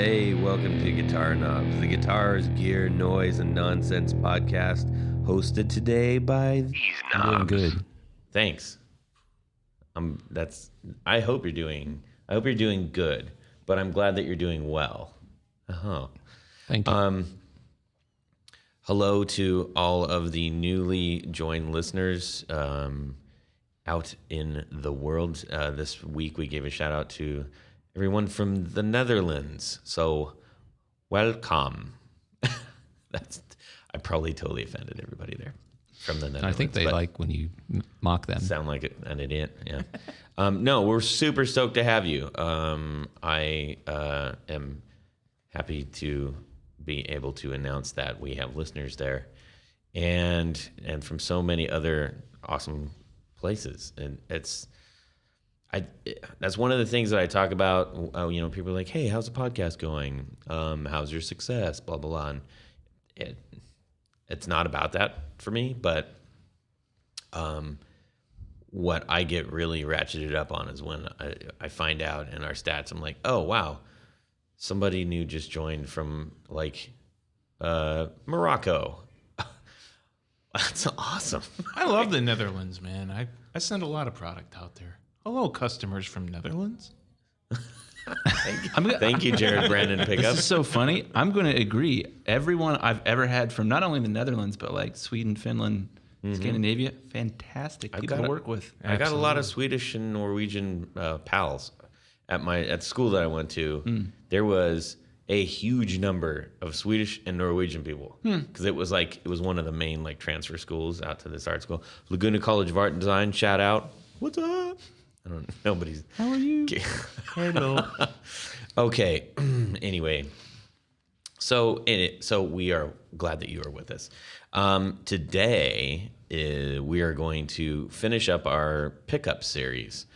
Hey, welcome to Guitar Knobs, the guitars, gear, noise, and nonsense podcast, hosted today by these knobs. I'm doing good. Thanks. I hope you're doing good, but I'm glad that you're doing well. Thank you. Hello to all of the newly joined listeners out in the world. This week we gave a shout out to everyone from the Netherlands. So, welcome. I probably totally offended everybody there from the Netherlands. I think they like when you mock them. Sound like an idiot, yeah. No, we're super stoked to have you. I am happy to be able to announce that we have listeners there, and from so many other awesome places, and that's one of the things that I talk about. People are like, "Hey, how's the podcast going? How's your success?" Blah blah blah. And it's not about that for me, but what I get really ratcheted up on is when I find out in our stats, I'm like, "Oh wow, somebody new just joined from like Morocco." That's awesome. I love the Netherlands, man. I send a lot of product out there. Hello, customers from Netherlands. Thank you, Jared Brandon Pickup. This is so funny. I'm going to agree. Everyone I've ever had from not only the Netherlands, but like Sweden, Finland, Scandinavia, fantastic people to work with. I got a lot of Swedish and Norwegian pals at school that I went to. There was a huge number of Swedish and Norwegian people because it was one of the main like transfer schools out to this art school. Laguna College of Art and Design. Shout out. What's up? I don't. Nobody's. How are you? Hello. Okay. Anyway, so we are glad that you are with us. Today we are going to finish up our pickup series.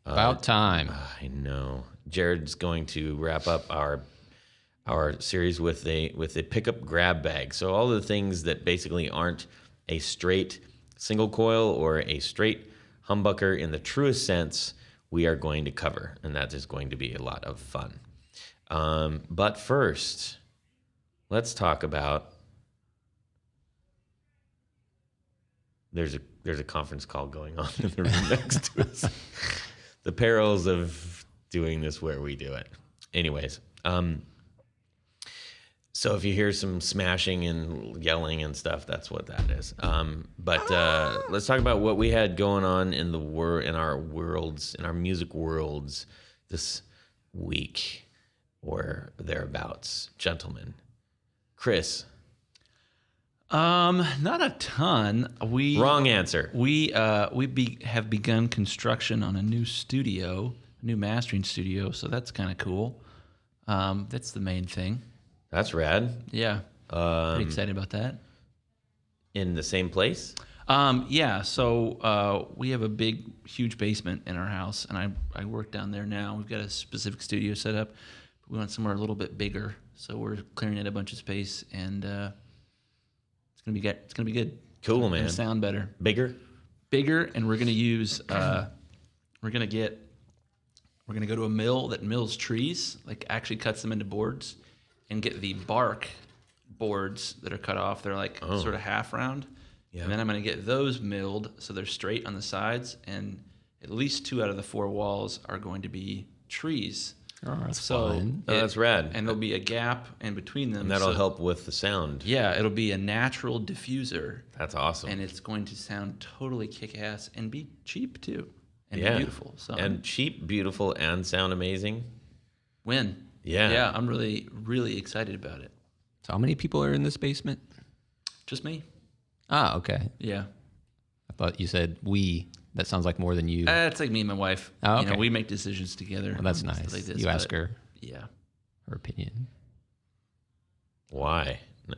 About time. I know. Jared's going to wrap up our series with a pickup grab bag. So all the things that basically aren't a straight single coil or a straight humbucker in the truest sense, we are going to cover, and that is going to be a lot of fun. But first, let's talk about. There's a conference call going on in the room next to us. The perils of doing this where we do it. Anyways, so if you hear some smashing and yelling and stuff, that's what that is. But let's talk about what we had going on in our music worlds this week or thereabouts, gentlemen. Chris. Not a ton. Wrong answer. We have begun construction on a new studio, a new mastering studio, so that's kind of cool. That's the main thing. That's rad. Yeah. Pretty excited about that. In the same place? Yeah. So we have a big, huge basement in our house, and I work down there now. We've got a specific studio set up. We want somewhere a little bit bigger, so we're clearing out a bunch of space, and it's gonna be good. Cool, man. It's gonna sound better. Bigger, and we're gonna use. We're gonna go to a mill that mills trees, like actually cuts them into boards, and get the bark boards that are cut off. They're like sort of half round. Yeah. And then I'm going to get those milled so they're straight on the sides, and at least 2 out of the 4 walls are going to be trees. Oh, that's fun. That's rad. And there'll be a gap in between them. And that'll help with the sound. Yeah, it'll be a natural diffuser. That's awesome. And it's going to sound totally kick-ass and be cheap, too. And beautiful. So and cheap, beautiful, and sound amazing. Win. Yeah. Yeah, I'm really, really excited about it. So how many people are in this basement? Just me. Ah, okay. Yeah. I thought you said we. That sounds like more than you. It's like me and my wife. Oh, okay. We make decisions together. Well, that's nice. Like this, you ask her. Yeah. Her opinion. Why? No.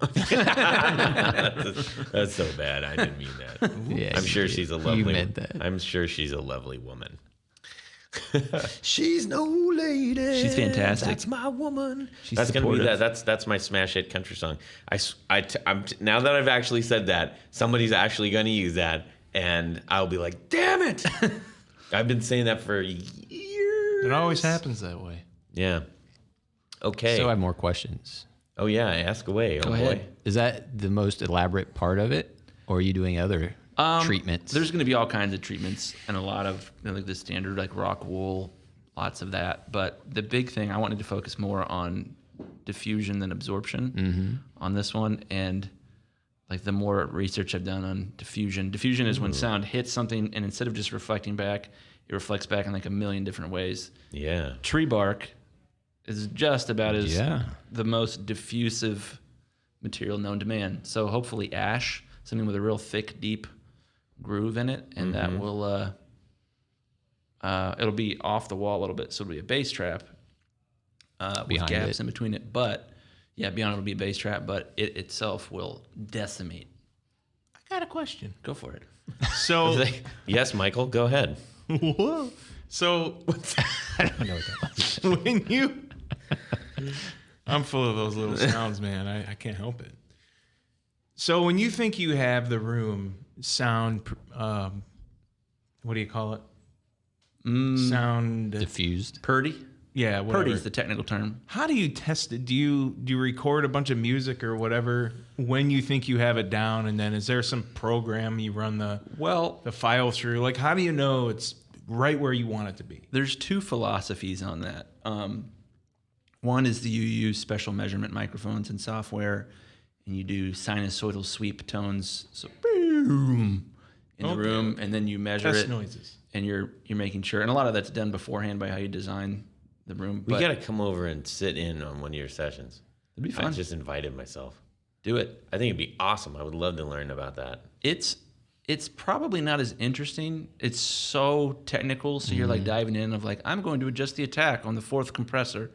That's so bad. I didn't mean that. Yeah, I'm sure she's a lovely. You meant that. I'm sure she's a lovely woman. She's no lady. She's fantastic. That's my woman. She's that's supportive. Gonna be that. That's my smash hit country song. I'm now that I've actually said that, somebody's actually going to use that, and I'll be like, damn it! I've been saying that for years. It always happens that way. Yeah. Okay. So I have more questions. Oh yeah, ask away. Go boy. ahead. Is that the most elaborate part of it, or are you doing other treatments? There's going to be all kinds of treatments and a lot of like the standard like rock wool, lots of that. But the big thing I wanted to focus more on diffusion than absorption on this one, and like the more research I've done on diffusion. Diffusion is when sound hits something and instead of just reflecting back, it reflects back in like a million different ways. Yeah. Tree bark is just about as Yeah. the most diffusive material known to man. So hopefully ash, something with a real thick, deep groove in it, and that will it'll be off the wall a little bit, so it'll be a bass trap with Behind gaps it. in between it. But yeah, beyond it'll be a bass trap, but it itself will decimate. I got a question. Go for it. So, Yes, Michael, go ahead. whoa. So, I don't know what that was. when you, I'm full of those little sounds, man. I can't help it. So when you think you have the room sound, what do you call it? Sound Diffused. Purdy? Yeah, whatever. Purdy's the technical term. How do you test it? Do you record a bunch of music or whatever when you think you have it down, and then is there some program you run the file through? Like, how do you know it's right where you want it to be? There's two philosophies on that. One is that you use special measurement microphones and software, and you do sinusoidal sweep tones, so boom in the room, and then you measure Test it, noises. and you're making sure. And a lot of that's done beforehand by how you design the room. We But got to come over and sit in on one of your sessions. it'd be I fun. just invited myself. Do it. I think it'd be awesome. I would love to learn about that. It's probably not as interesting. It's so technical, so you're like diving in of like, I'm going to adjust the attack on the fourth compressor.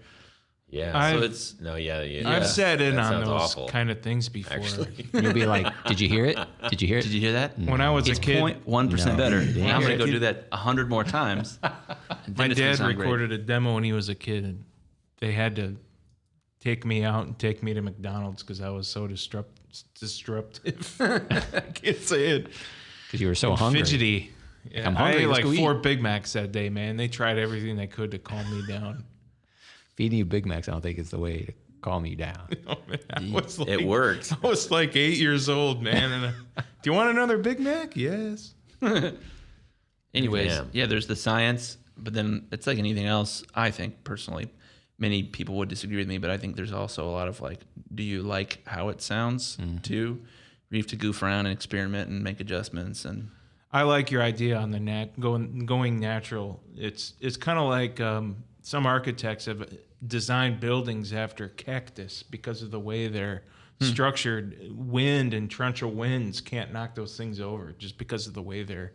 Yeah. So I've- it's yeah. I've sat in That on sounds those awful. kind of things before. Actually. You'll be like, did you hear it? Did you hear it? Did you hear that? When I was It's a kid, 0.1% No. better. And I'm going to go Kid- do that 100 more times. and then my it's gonna dad sound great. recorded a demo when he was a kid, and they had to take me out and take me to McDonald's because I was so disruptive. I can't say it. Because you were so hungry. Fidgety. Yeah, I'm hungry, I ate let's like go 4 Big Macs that day, man. They tried everything they could to calm me down. Feeding you Big Macs, I don't think is the way to calm you down. Oh, man, I was like, It worked. I was like 8 years old, man. And do you want another Big Mac? Yes. Anyways, Yeah. yeah, there's the science, but then it's like anything else, I think, personally. Many people would disagree with me, but I think there's also a lot of like, do you like how it sounds too? You have to goof around and experiment and make adjustments. And I like your idea on the going natural. It's kind of like some architects have designed buildings after cactus because of the way they're structured. Wind and torrential winds can't knock those things over just because of the way they're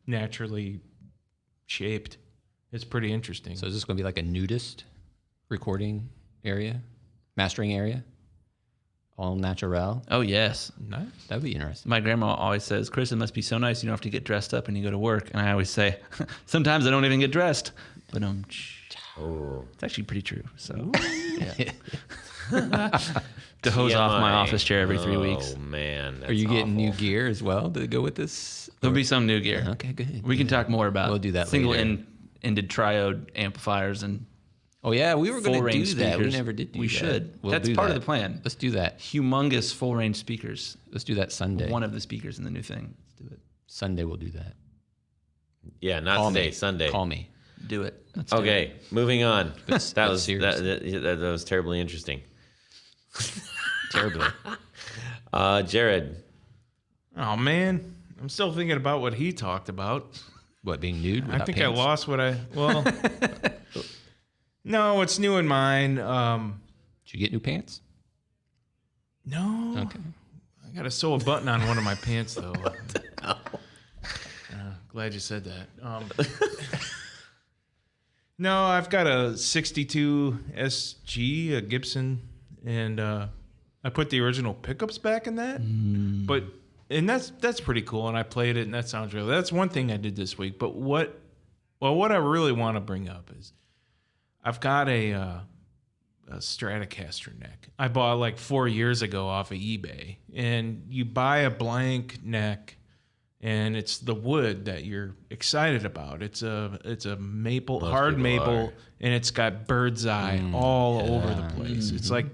naturally shaped. It's pretty interesting. So is this going to be like a nudist recording area, mastering area? All natural? oh, yes. Nice. That'd be interesting. My grandma always says, Chris, it must be so nice you don't have to get dressed up when you go to work. And I always say, sometimes I don't even get dressed. But Oh. it's actually pretty true. So, yeah. To hose off my TMI. office chair every 3 weeks. Oh man. That's Are you getting new awful. gear as well to go with this? There'll be some new gear. Okay, good. We can talk more about We'll do that single-ended triode amplifiers and Oh yeah, we were going to do full-range that. We speakers. never did do We that. should. We'll That's do part of that. the plan. Let's do that. Humongous full-range speakers. Let's do that Sunday. One of the speakers in the new thing. Let's do it. Sunday we'll do that. Yeah, not Call today. me. Sunday. Call me. Do it. Let's do it. Okay, moving on. But That was serious. that was terribly interesting. Terribly. Jared. Oh man, I'm still thinking about what he talked about. What, being nude? I without think pants? I lost what I well. No, it's new in mine. Did you get new pants? No. Okay. I got to sew a button on one of my pants though. Glad you said that. No, I've got a 62 SG, a Gibson, and I put the original pickups back in that. But that's pretty cool, and I played it, and that sounds really. That's one thing I did this week. But what I really want to bring up is, I've got a Stratocaster neck I bought like 4 years ago off of eBay, and you buy a blank neck, and it's the wood that you're excited about. It's a maple, Most hard people maple, are. and it's got bird's eye all over the place. It's like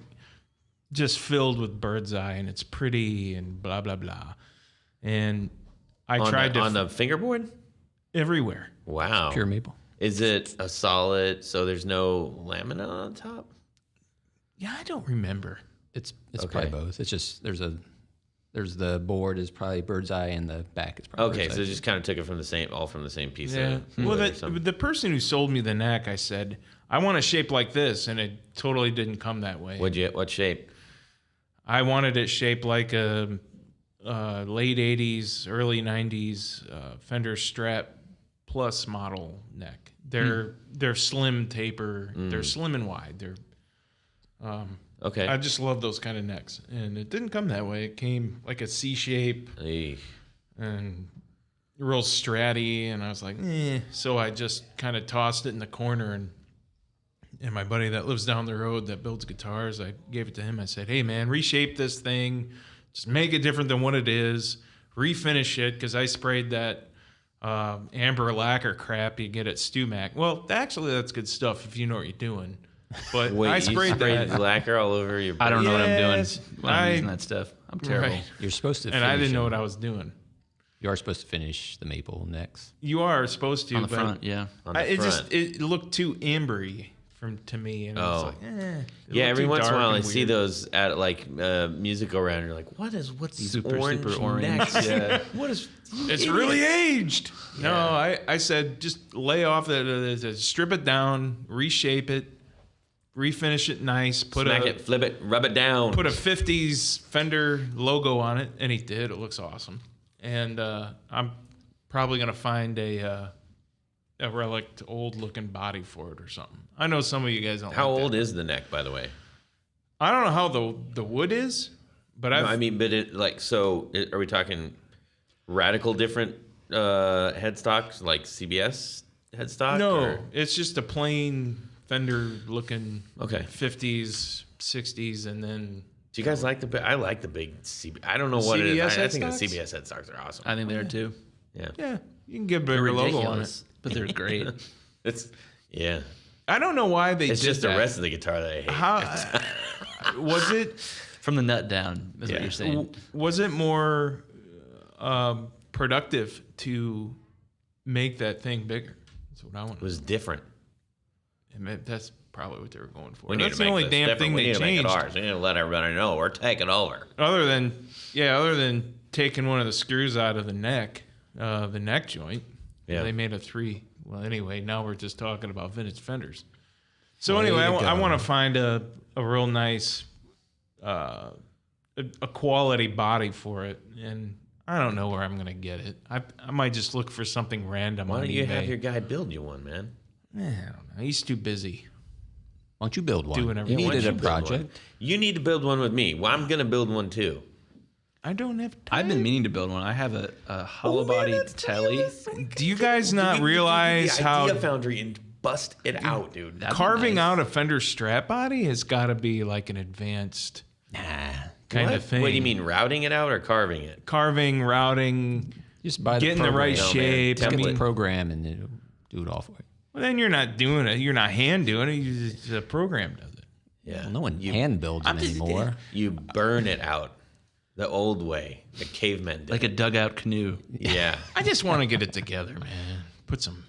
just filled with bird's eye, and it's pretty and blah blah blah. And I tried on the fingerboard. everywhere. Wow. Pure maple. Is it a solid? So there's no laminate on top. Yeah, I don't remember. It's Okay. probably both. It's just there's the board is probably bird's eye and the back is probably Okay, bird's so eye. just kind of took it from the same piece. Yeah. Of Well, wood or something. the person who sold me the neck, I said, I want a shape like this, and it totally didn't come that way. What shape? I wanted it shaped like a late 80s, early 90s Fender Strat Plus model neck. They're slim taper. They're slim and wide. They're Okay. I just love those kind of necks, and it didn't come that way. It came like a C shape Eesh. and real stratty, and I was like, eh. So I just kind of tossed it in the corner, and my buddy that lives down the road that builds guitars, I gave it to him. I said, hey man, reshape this thing, just make it different than what it is, refinish it, because I sprayed that amber lacquer crap you get at StuMac. Well, actually that's good stuff if you know what you're doing. But Wait, I sprayed you that. lacquer all over your. I don't know what I'm doing Yes, when I'm using that stuff. I'm terrible. Right. You're supposed to. And I didn't know what it. I was doing. You are supposed to finish the maple necks. You are supposed to, On the but front, yeah. On the it front. looked too ambery to me, and I was Oh. like, Yeah, it looked every too once in a dark while I and see weird. those at like music go around. And you're like, what these Super orange orange. necks? Yeah. What is? It's really aged. No, I said just lay off strip it down, reshape it, refinish it nice, Smack it, flip it, rub it down. put a 50s Fender logo on it, and he did. It looks awesome. And I'm probably gonna find a relic old looking body for it or something. I know some of you guys don't. How like old that. is the neck, by the way? I don't know how the wood is, but No, I've I mean, but are we talking radical different headstocks like CBS headstock? no, or- it's just a plain Fender looking Okay. 50s, 60s, and then Do you guys like I like the big CBS. I don't know what it is. CBS I think the headstocks? CBS headstocks are awesome. I think they are too. Yeah. yeah, you can get a They're bigger logo on it. ridiculous, but they're great. It's yeah. I don't know why they It's did just that. the rest of the guitar that I hate. How was it? From the nut down, is Yeah. what you're saying. Was it more productive to make that thing bigger? That's what I want. It was different. That's probably what they were going for. We need That's to the make only this damn different. thing We they need to make it changed. ours. We need to let everybody know we're taking over. Other than taking one of the screws out of the neck joint. Yeah. They made a 3. Well, anyway, now we're just talking about vintage Fenders. So Way anyway, to I go. want to find a real nice, a quality body for it, and I don't know where I'm gonna get it. I might just look for something random. Why on don't you eBay. have your guy build you one, man? I don't know. He's too busy. Why don't you build one? Doing You everything. Why don't needed you a build one? project. You need to build one with me. Well, I'm gonna build one too. I don't have time. I've been meaning to build one. I have a hollow body telly. Do you guys not realize the how Idea Foundry and bust it out, dude? That'd be carving nice. out a Fender Strat body has got to be like an advanced Nah. kind What? of thing? What do you mean, routing it out or carving it? Carving, routing, Just buy the getting the right program. No, man. shape. I Template. Get the mean, program and it'll do it all for you. well, then you're not doing it. You're not hand doing it. The program does it. Yeah. Well, no one you, hand builds them anymore. You burn it out the old way, the cavemen did. Like a dugout canoe. Yeah. I just want to get it together, man. Put some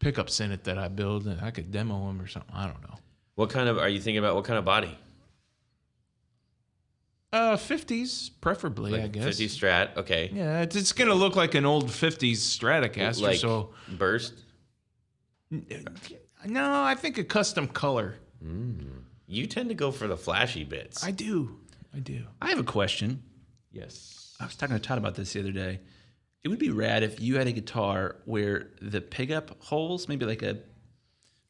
pickups in it that I build, and I could demo them or something. I don't know. What kind of are you thinking about? What kind of body? 50s, preferably, Like I guess. 50 Strat. Okay. Yeah, it's gonna look like an old 50s Stratocaster. Like So burst. no, I think a custom color. You tend to go for the flashy bits. I do. I have a question. Yes. I was talking to Todd about this the other day. It would be rad if you had a guitar where the pickup holes, maybe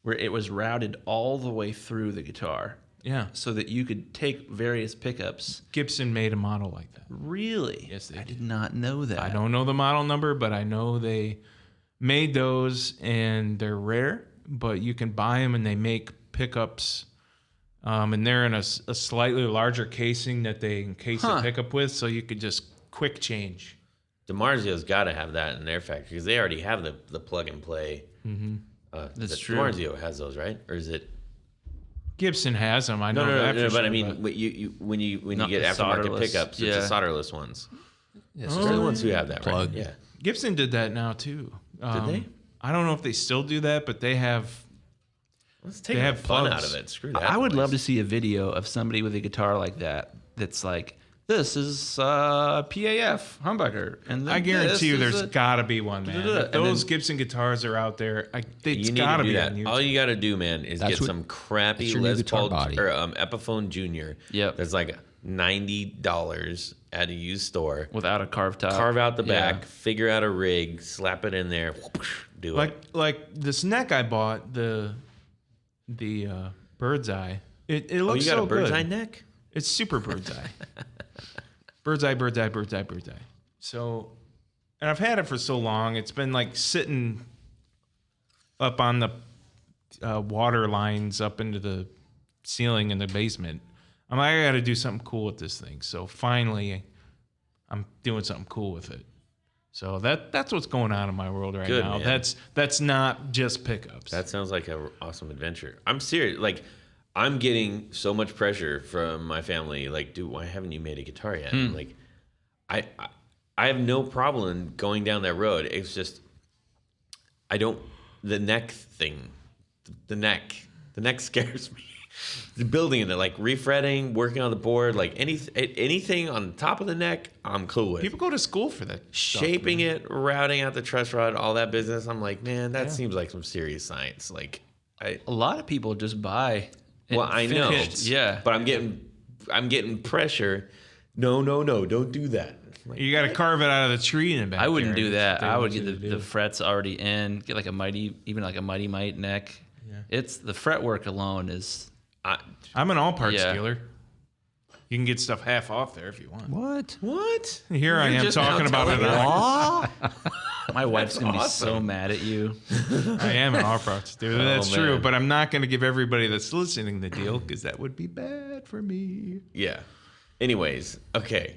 where it was routed all the way through the guitar, Yeah. so that you could take various pickups. Gibson made a model like that. Really? Yes, they I did not know that. I don't know the model number, but I know they made those, and they're rare, but you can buy them, and they make pickups. And they're in a slightly larger casing that they encase the Huh. pickup with, so you could just quick change. DiMarzio's got to have that in their factory because they already have the plug and play. That's true. DiMarzio has those, right? Or is it? Gibson has them. I know that. No, for but sure, I mean, when you Not get the aftermarket solderless. pickups, it's the solderless ones. Yes, They're the ones who have that, Plug. right? Yeah. Gibson did that now too. Did they? I don't know if they still do that, but they have. Let's take They the have fun plugs. out of it. Screw that. I would noise. love to see a video of somebody with a guitar like that. That's like, this is PAF humbucker, and then I guarantee you, this is there's a- got to be one, man. Da-da-da. If those And Gibson guitars are out there, it's You need got to to do be that. on YouTube. All you got to do, man, is That's get what- some crappy that's your new Les guitar Paul body. or Epiphone Junior. Yep. That's like $90 at a used store. without a carved top. Carve out the Yeah. back, figure out a rig, slap it in there, do it. like this neck I bought, the bird's eye. It Oh, looks you got so a bird's good. eye neck? It's super bird's eye. Bird's eye, bird's eye, bird's eye, bird's eye. So, and I've had it for so long. It's been like sitting up on the water lines up into the ceiling in the basement. I'm like, I got to do something cool with this thing. So finally, I'm doing something cool with it. So that's what's going on in my world right Good, now. man. That's not just pickups. That sounds like an awesome adventure. I'm serious. Like, I'm getting so much pressure from my family. Like, dude, why haven't you made a guitar yet? Like, I have no problem going down that road. It's just, the neck thing, the neck scares me. The building it, like refretting, working on the board, like anything on the top of the neck, I'm cool with. People go to school for that. Shaping it, routing out the truss rod, all that business. I'm like, man, that seems like some serious science. Like, A lot of people just buy. it well, I know, finished. Yeah, but I'm getting pressure. No, don't do that. Like, You got to carve it out of the tree in the back. I wouldn't there. do That's that. what they I want would you get to the do. frets already in. Get like a mighty might neck. It's the fret work alone is. I'm an all parts Yeah. dealer. You can get stuff half off there if you want. what? Here I am just talking now about it. telling My wife's gonna be awesome. so mad at you. I am an all parts dealer. That's true, man. but I'm not going to give everybody that's listening the deal because that would be bad for me. Yeah. Anyways, okay.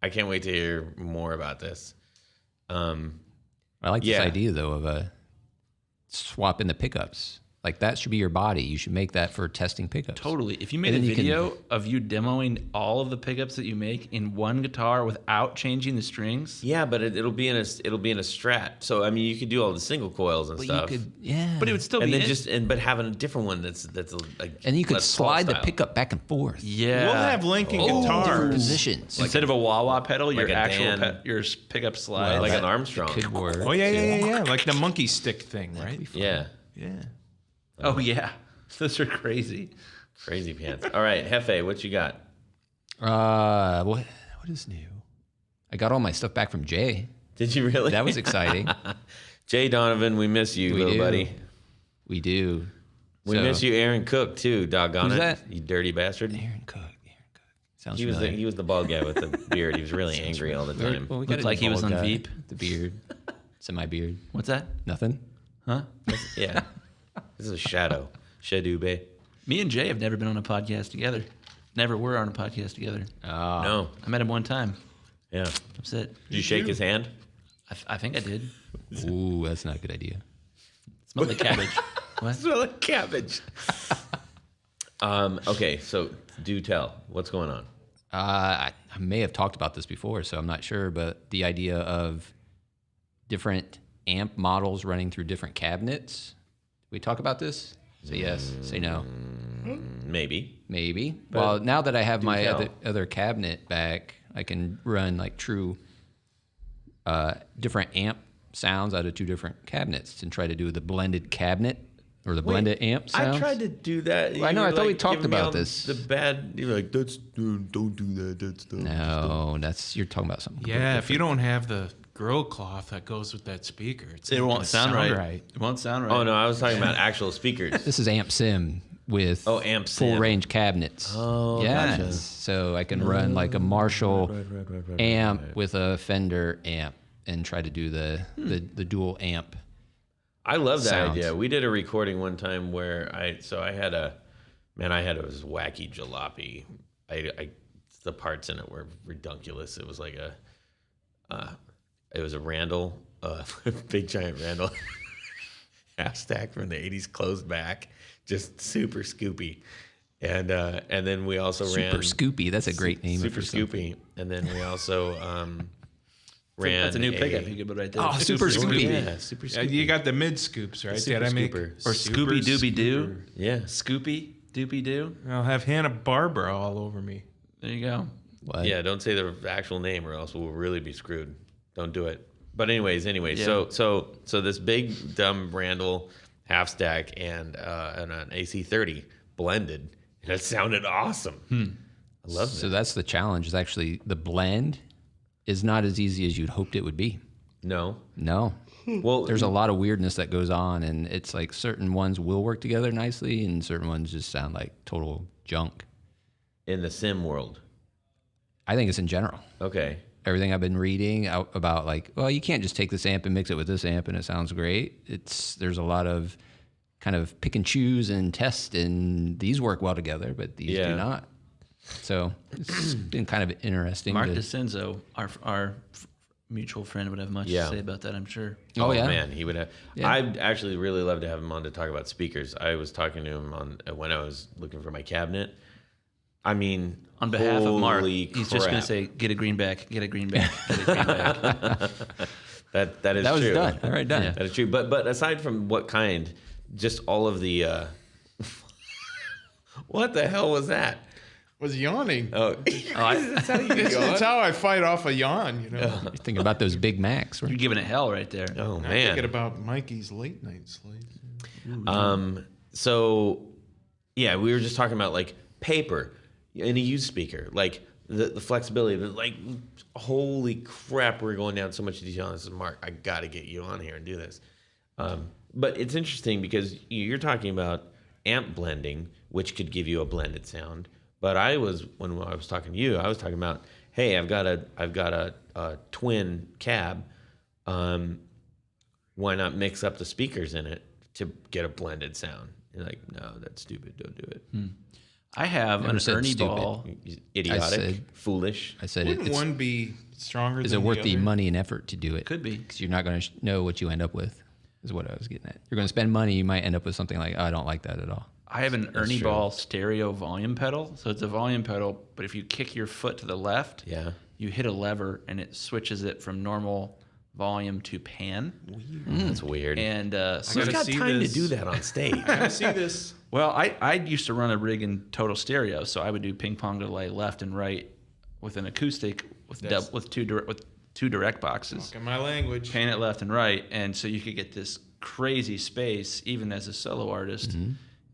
I can't wait to hear more about this. I like Yeah. this idea though of swapping the pickups. Like that should be your body. You should make that for testing pickups. Totally. If you made a And then you can- video of you demoing all of the pickups that you make in one guitar without changing the strings, Yeah, but it'll be in a Strat. So I mean, you could do all the single coils and But stuff. you could, yeah. but it would still and be then but having a different one that's like and you could Les Paul slide the style. pickup back and forth. yeah. We'll have Lincoln Different guitars. positions. Instead of a wah-wah pedal, your like a actual Dan- your pickup slide. like that an Armstrong. could work. Oh yeah. Like the monkey stick thing, right? Yeah, Yeah. Oh yeah, those are crazy. crazy pants. All right, Hefe, what you got? What is new? I got all my stuff back from Jay. Did you really? That was exciting. Jay Donovan, we miss you, We little do. buddy. We do. We So- miss you, Aaron Cook, too. Doggone Who's it, that? you dirty bastard. Aaron Cook. Sounds He was familiar. the bald guy with the beard. He was really angry all the time. Well, we Looked got a like he was bald on guy. Veep. The beard. Semi-beard. What's that? Nothing? Huh? Yeah, this is a shadow. Shadube. Me and Jay have never been on a podcast together. Never were on a podcast together. No. I met him one time. Yeah. That's it. Did you shake his hand? I think I did. Ooh, that's not a good idea. Smelled like cabbage. What? Smell like cabbage. Okay, so do tell. What's going on? I may have talked about this before, so I'm not sure, but the idea of different amp models running through different cabinets. Did we talk about this? Say yes, say no. Maybe. Maybe. Well, now that I have my tell. other cabinet back, I can run like true different amp sounds out of two different cabinets and try to do the blended cabinet or the blended amp sounds. I tried to do that. I know, You I were, thought we like, talked giving me about all this. The bad. You were like, don't do that. That's the No, that's you're talking about something. Yeah, if you don't have the grill cloth that goes with that speaker, it's It not won't gonna sound right. It won't sound right. Oh no, I was talking about actual speakers. This is Amp Sim with Amp Sim. full range cabinets. Oh, yes. gotcha. So I can run like a Marshall amp with a Fender amp and try to do the dual amp. I love that Sounds. idea. We did a recording one time where I had this wacky jalopy. The parts in it were redunculous. It was like It was a Randall, big giant Randall half stack from the '80s, closed back, just super scoopy. And then we also ran Super Scoopy. That's a great name. Super for something. Scoopy. And then we also ran. That's a new pickup you could put right there. Oh, Super Scoopy. Yeah, Super Yeah, Scoopy. you got the mid scoops, right? Super Did I make scooper. Or Super Scooby Dooby Doo. scooper? Yeah. Scoopy Doopy Doo. I'll have Hanna-Barbera all over me. There you go. What? Yeah, don't say the actual name or else we'll really be screwed. Don't do it. But anyways, Yeah. so this big dumb Randall half stack and an AC30 blended, and it sounded awesome. I love So it. that's the challenge. Is actually the blend is not as easy as you'd hoped it would be. No, No. well, There's a lot of weirdness that goes on, and it's like certain ones will work together nicely, and certain ones just sound like total junk. in the sim world. I think it's in general. Okay, Everything I've been reading about, like, well, you can't just take this amp and mix it with this amp and it sounds great. There's a lot of kind of pick and choose and test, and these work well together, but these Yeah. do not. So it's been kind of interesting. Mark to- DeCenzo, our mutual friend, would have much Yeah. to say about that, I'm sure. Oh, yeah. man, he would have. Yeah. I'd actually really love to have him on to talk about speakers. I was talking to him when I was looking for my cabinet. I mean, On behalf of Mark, holy he's just going crap. to say, get a greenback, get a greenback, get a greenback. that is that was true. done. All right, done. Yeah. That is true. But aside from what kind, just all of the. What the hell was that? Was yawning. Oh, that's how you It's how I fight off a yawn, you know. You're thinking about those Big Macs, right? You're giving it hell right there. Oh I'm thinking man. about Mikey's late night sleep. So yeah, we were just talking about like paper in a used speaker, like the flexibility. Like, holy crap, we're going down so much detail on this. Mark, I got to get you on here and do this. But it's interesting because you're talking about amp blending, which could give you a blended sound. But when I was talking to you, I was talking about, hey, I've got a twin cab. Why not mix up the speakers in it to get a blended sound? You're like, no, that's stupid. Don't do it. I have Never an said Ernie stupid. ball. Idiotic, said- foolish. I said, Wouldn't it's, one be stronger is than it worth the other? money and effort to do it? Could be. Because you're not going to know what you end up with, is what I was getting at. You're going to spend money, you might end up with something like, oh, I don't like that at all. I have an Ernie true. Ball stereo volume pedal. So it's a volume pedal, but if you kick your foot to the left, Yeah. you hit a lever and it switches it from normal volume to pan. That's weird. And so gotta Who's got see time this. to do that on stage? I see this. well, I used to run a rig in total stereo, so I would do ping pong delay left and right with an acoustic with two direct boxes. Talking my language. Pan it left and right, and so you could get this crazy space even as a solo artist.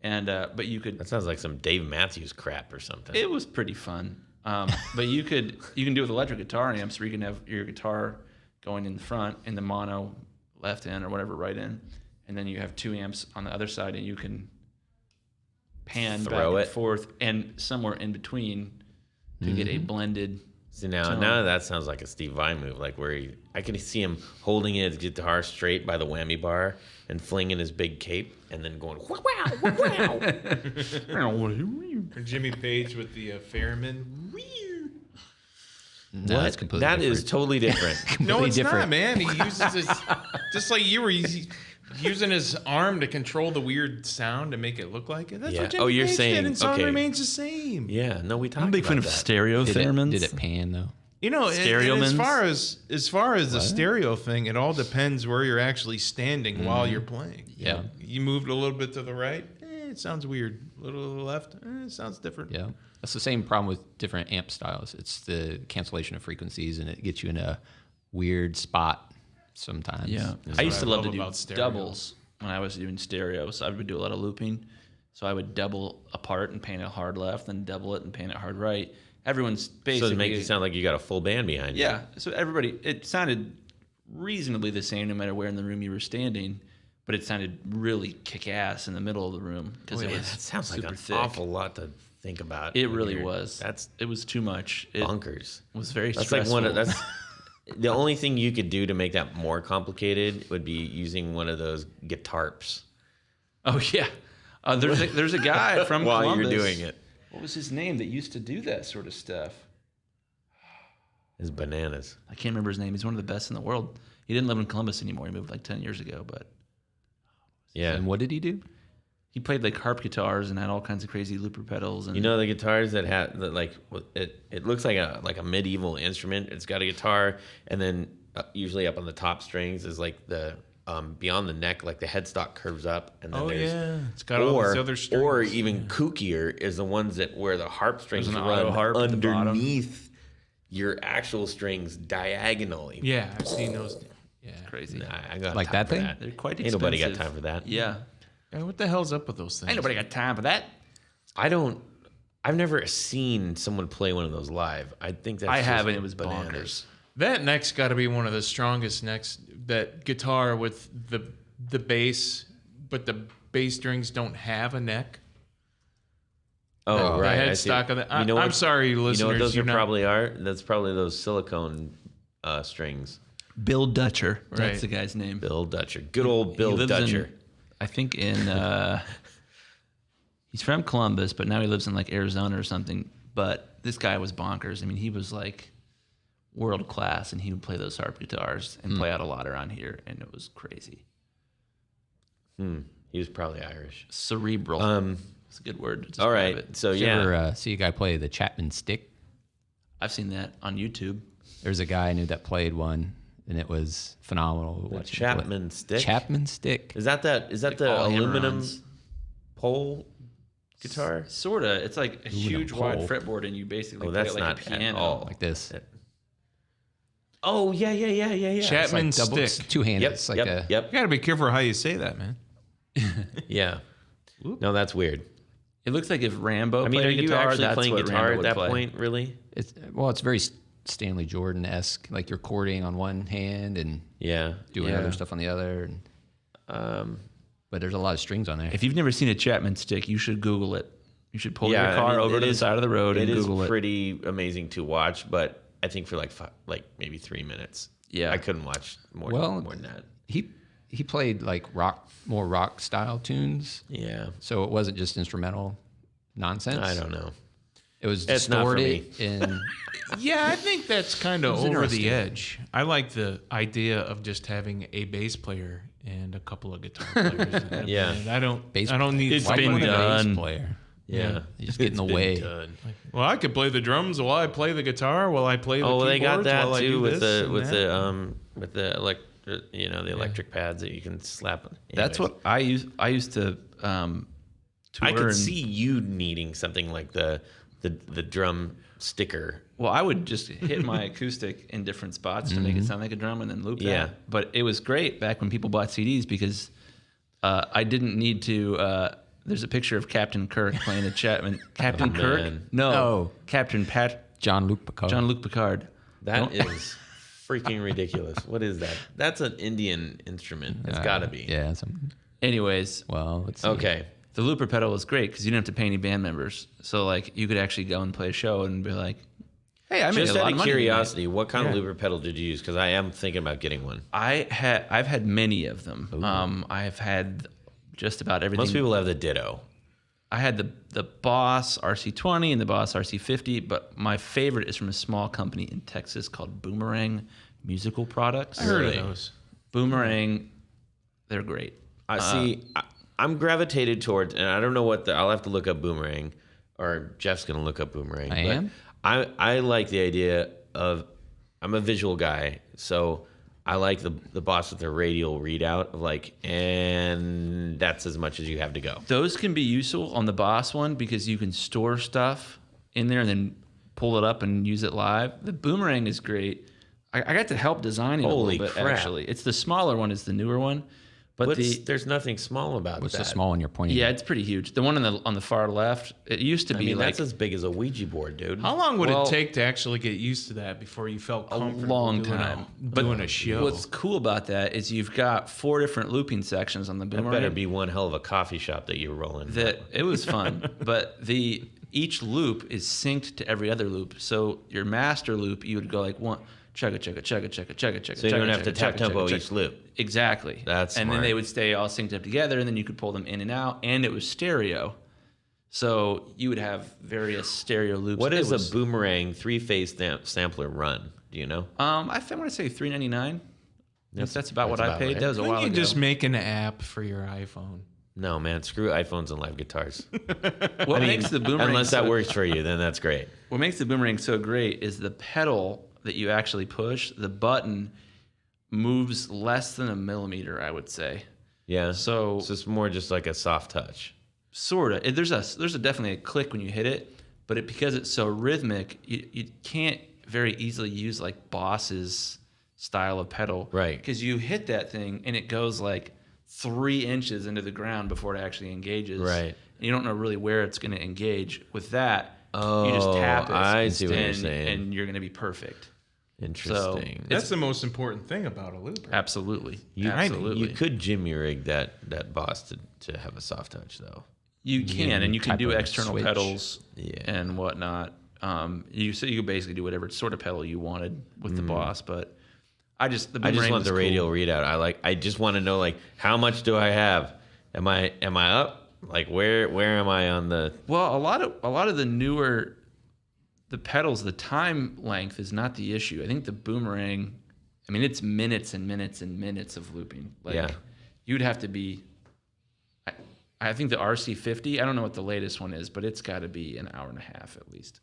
And but you could. That sounds like some Dave Matthews crap or something. It was pretty fun. But you can do it with electric guitar amps, where you can have your guitar going in the front in the mono left end or whatever right end, and then you have two amps on the other side, and you can pan Throw back it. and forth and somewhere in between to get a blended. See, now tone. that sounds like a Steve Vai move, like where I can see him holding his guitar straight by the whammy bar and flinging his big cape and then going wow wow wow. Or Jimmy Page with the Fairman. No, it's completely That different. is totally different. No, it's different. not, man. He uses his, just like you were using his arm to control the weird sound to make it look like it. That's Yeah. what Jimmy Oh, you're Page saying- did, and sound okay. remains the same. Yeah, no, we talked I'm a big about fan of that. stereo Did theremins. it pan, though? You know, Stereo and as mins? far as the stereo thing, it all depends where you're actually standing while you're playing. Yeah. You moved a little bit to the right, it sounds weird. A little to the left, it sounds different. Yeah. That's the same problem with different amp styles. It's the cancellation of frequencies, and it gets you in a weird spot sometimes. Yeah, That's I used what to I love to love do about stereo. doubles when I was doing stereo. So I would do a lot of looping. So I would double apart and paint it hard left, then double it and paint it hard right. Everyone's basically So to make it sound like you got a full band behind you. yeah. So everybody, it sounded reasonably the same no matter where in the room you were standing, but it sounded really kick ass in the middle of the room because it Yeah, was that sounds like super an thick. awful lot to think about. It when really you're- was. That's It was too much. It bonkers. was very That's stressful. like one of that's the only thing you could do to make that more complicated would be using one of those guitarps Oh yeah, there's a guy from while Columbus. you're doing it. What was his name that used to do that sort of stuff? Is bananas. I can't remember his name. He's one of the best in the world. He didn't live in Columbus anymore. He moved like 10 years ago, but Yeah. And what did he do? he played like harp guitars and had all kinds of crazy looper pedals. And You know the guitars that have that like it looks like a medieval instrument. It's got a guitar, and then usually up on the top strings is like the beyond the neck, like the headstock curves up, and then It's got all these other strings. or even kookier is the ones that where the harp strings There's an run auto harp at the bottom. underneath your actual strings diagonally. Yeah, I've seen those. Yeah. crazy. Nah, I got Like time that for thing? that. They're quite Ain't nobody got expensive. time for that. Yeah. Yeah, what the hell's up with those things? Ain't nobody got time for that. I've never seen someone play one of those live. I think that's I just haven't. It was bananas. That neck's got to be one of the strongest necks. That guitar with the bass, but the bass strings don't have a neck. Oh, The right. I see. headstock of that. You know I'm what- sorry, listeners. You know what those you're not- probably are? That's probably those silicone strings. Bill Dutcher. Right. That's the guy's name. Bill Dutcher. Good old Bill He lives Dutcher. in, I think he's from Columbus, but now he lives in like Arizona or something. But this guy was bonkers. I mean, he was like world class, and he would play those harp guitars and play out a lot around here, and it was crazy. He was probably Irish. Cerebral. It's a good word. To All describe right. it. So Did you yeah. ever see a guy play the Chapman stick? I've seen that on YouTube. There's a guy I knew that played one, and it was phenomenal. The watching him play. Chapman stick. Chapman stick. Is that the all aluminum hammer-ons. pole guitar? Sorta. It's like a huge wide pole. fretboard, and you basically Oh, play that's it like not a at piano. all. Like this. Oh yeah. Chapman It's like double, stick. two-handed. Yep. It's like yep. a You Yep. got to be careful how you say that, man. Yeah. No, that's weird. It looks like if Rambo I mean, are played a you guitar, actually that's playing what guitar Rambo at would that play. point? Really? It's very Stanley Jordan-esque. Like you're chording on one hand and Yeah. doing Yeah. other stuff on the other. And, but there's a lot of strings on there. If you've never seen a Chapman stick, you should Google it. You should pull Yeah, your car I mean, over it to the is- side of the road and It is Google it. pretty amazing to watch, but I think for like maybe 3 minutes. Yeah. I couldn't watch more than that. He played like more rock style tunes, Yeah. so it wasn't just instrumental nonsense. I don't know. It was It's not for distorted and Yeah, I think that's kind of over interesting. the edge. I like the idea of just having a bass player and a couple of guitar players. Yeah. And I don't bass. need It's Why been want a bass done. player. Yeah. You just get in the It's been way. done. Well, I could play the drums while I play the guitar, while I play the Oh, well, they got keyboards, that while I too do with this the and with that. the electric pads that you can slap. That's Anyways. what I used to tour. I could and- see you needing something like the drum sticker. Well, I would just hit my acoustic in different spots to make it sound like a drum and then loop Yeah. that. But it was great back when people bought CDs because I didn't need to. There's a picture of Captain Kirk playing a Chapman. Captain Kirk? man. No. Oh. Captain Jean-Luc Picard. Jean-Luc Picard. That is freaking ridiculous. What is that? That's an Indian instrument. It's got to be. Yeah. Anyways, Well, let's see. Okay. the looper pedal was great because you didn't have to pay any band members. So like you could actually go and play a show and be like, "Hey, I made Just a lot out of of money tonight." curiosity, what kind of looper pedal did you use? Because I am thinking about getting one. I've had many of them. I've had just about everything. Most people have the Ditto. I had the Boss RC20 and the Boss RC50, but my favorite is from a small company in Texas called Boomerang Musical Products. I heard of Really? those. Boomerang, they're great. I see. I'm gravitated towards, and I don't know what I'll have to look up Boomerang, or Jeff's gonna look up Boomerang. I but am? I like the idea of. I'm a visual guy, so I like the Boss with the radial readout of like, and that's as much as you have to go. Those can be useful on the Boss one because you can store stuff in there and then pull it up and use it live. The Boomerang is great. I got to help design it a Holy little bit, crap. actually. It's the smaller one, is the newer one. But There's nothing small about What's that. the small one you're pointing yeah, at? it's pretty huge. The one on the far left, it used to I be mean, like that's as big as a Ouija board, dude. How long would Well- it take to actually get used to that before you felt a comfortable long doing time. doing a show? What's cool about that is you've got 4 different looping sections on the That Boomerang. better be one hell of a coffee shop that you're rolling. That it was fun, but each loop is synced to every other loop. So your master loop, you would go like one chugga chugga chugga chugga chugga chugga. So you don't have to tap tempo chugga, each loop. Exactly. That's and then smart. they would stay all synced up together, and then you could pull them in and out, and it was stereo. So you would have various stereo loops. What does a Boomerang 3-phase sampler run? Do you know? I want to say $399. That's about what I paid. right. That was a while You ago. just make an app for your iPhone. No, man. Screw iPhones and live guitars. What makes the Boomerang Unless that works for you, then that's great. What makes the Boomerang so great is the pedal that you actually push. The button moves less than a millimeter, I would say. Yeah. So it's more just like a soft touch. Sort of. There's a definitely a click when you hit it, but because it's so rhythmic, you can't very easily use like Boss's style of pedal. Right. Because you hit that thing and it goes like 3 inches into the ground before it actually engages. Right. And you don't know really where it's going to engage. With that, you just tap it. I see what you're saying. And you're going to be perfect. Interesting. That's the most important thing about a looper. Absolutely. You could jimmy rig that Boss to have a soft touch, though. You can, and you can type do of external switch. pedals Yeah. and whatnot. You could basically do whatever sort of pedal you wanted with the Boss, but I just want was the cool. radial readout. I just want to know like how much do I have? Am I up? Like where am I on the? Well, a lot of the newer the pedals, the time length is not the issue. I think the Boomerang, I mean, it's minutes and minutes and minutes of looping. Like Yeah. you'd have to be. I think the RC50, I don't know what the latest one is, but it's got to be an hour and a half at least.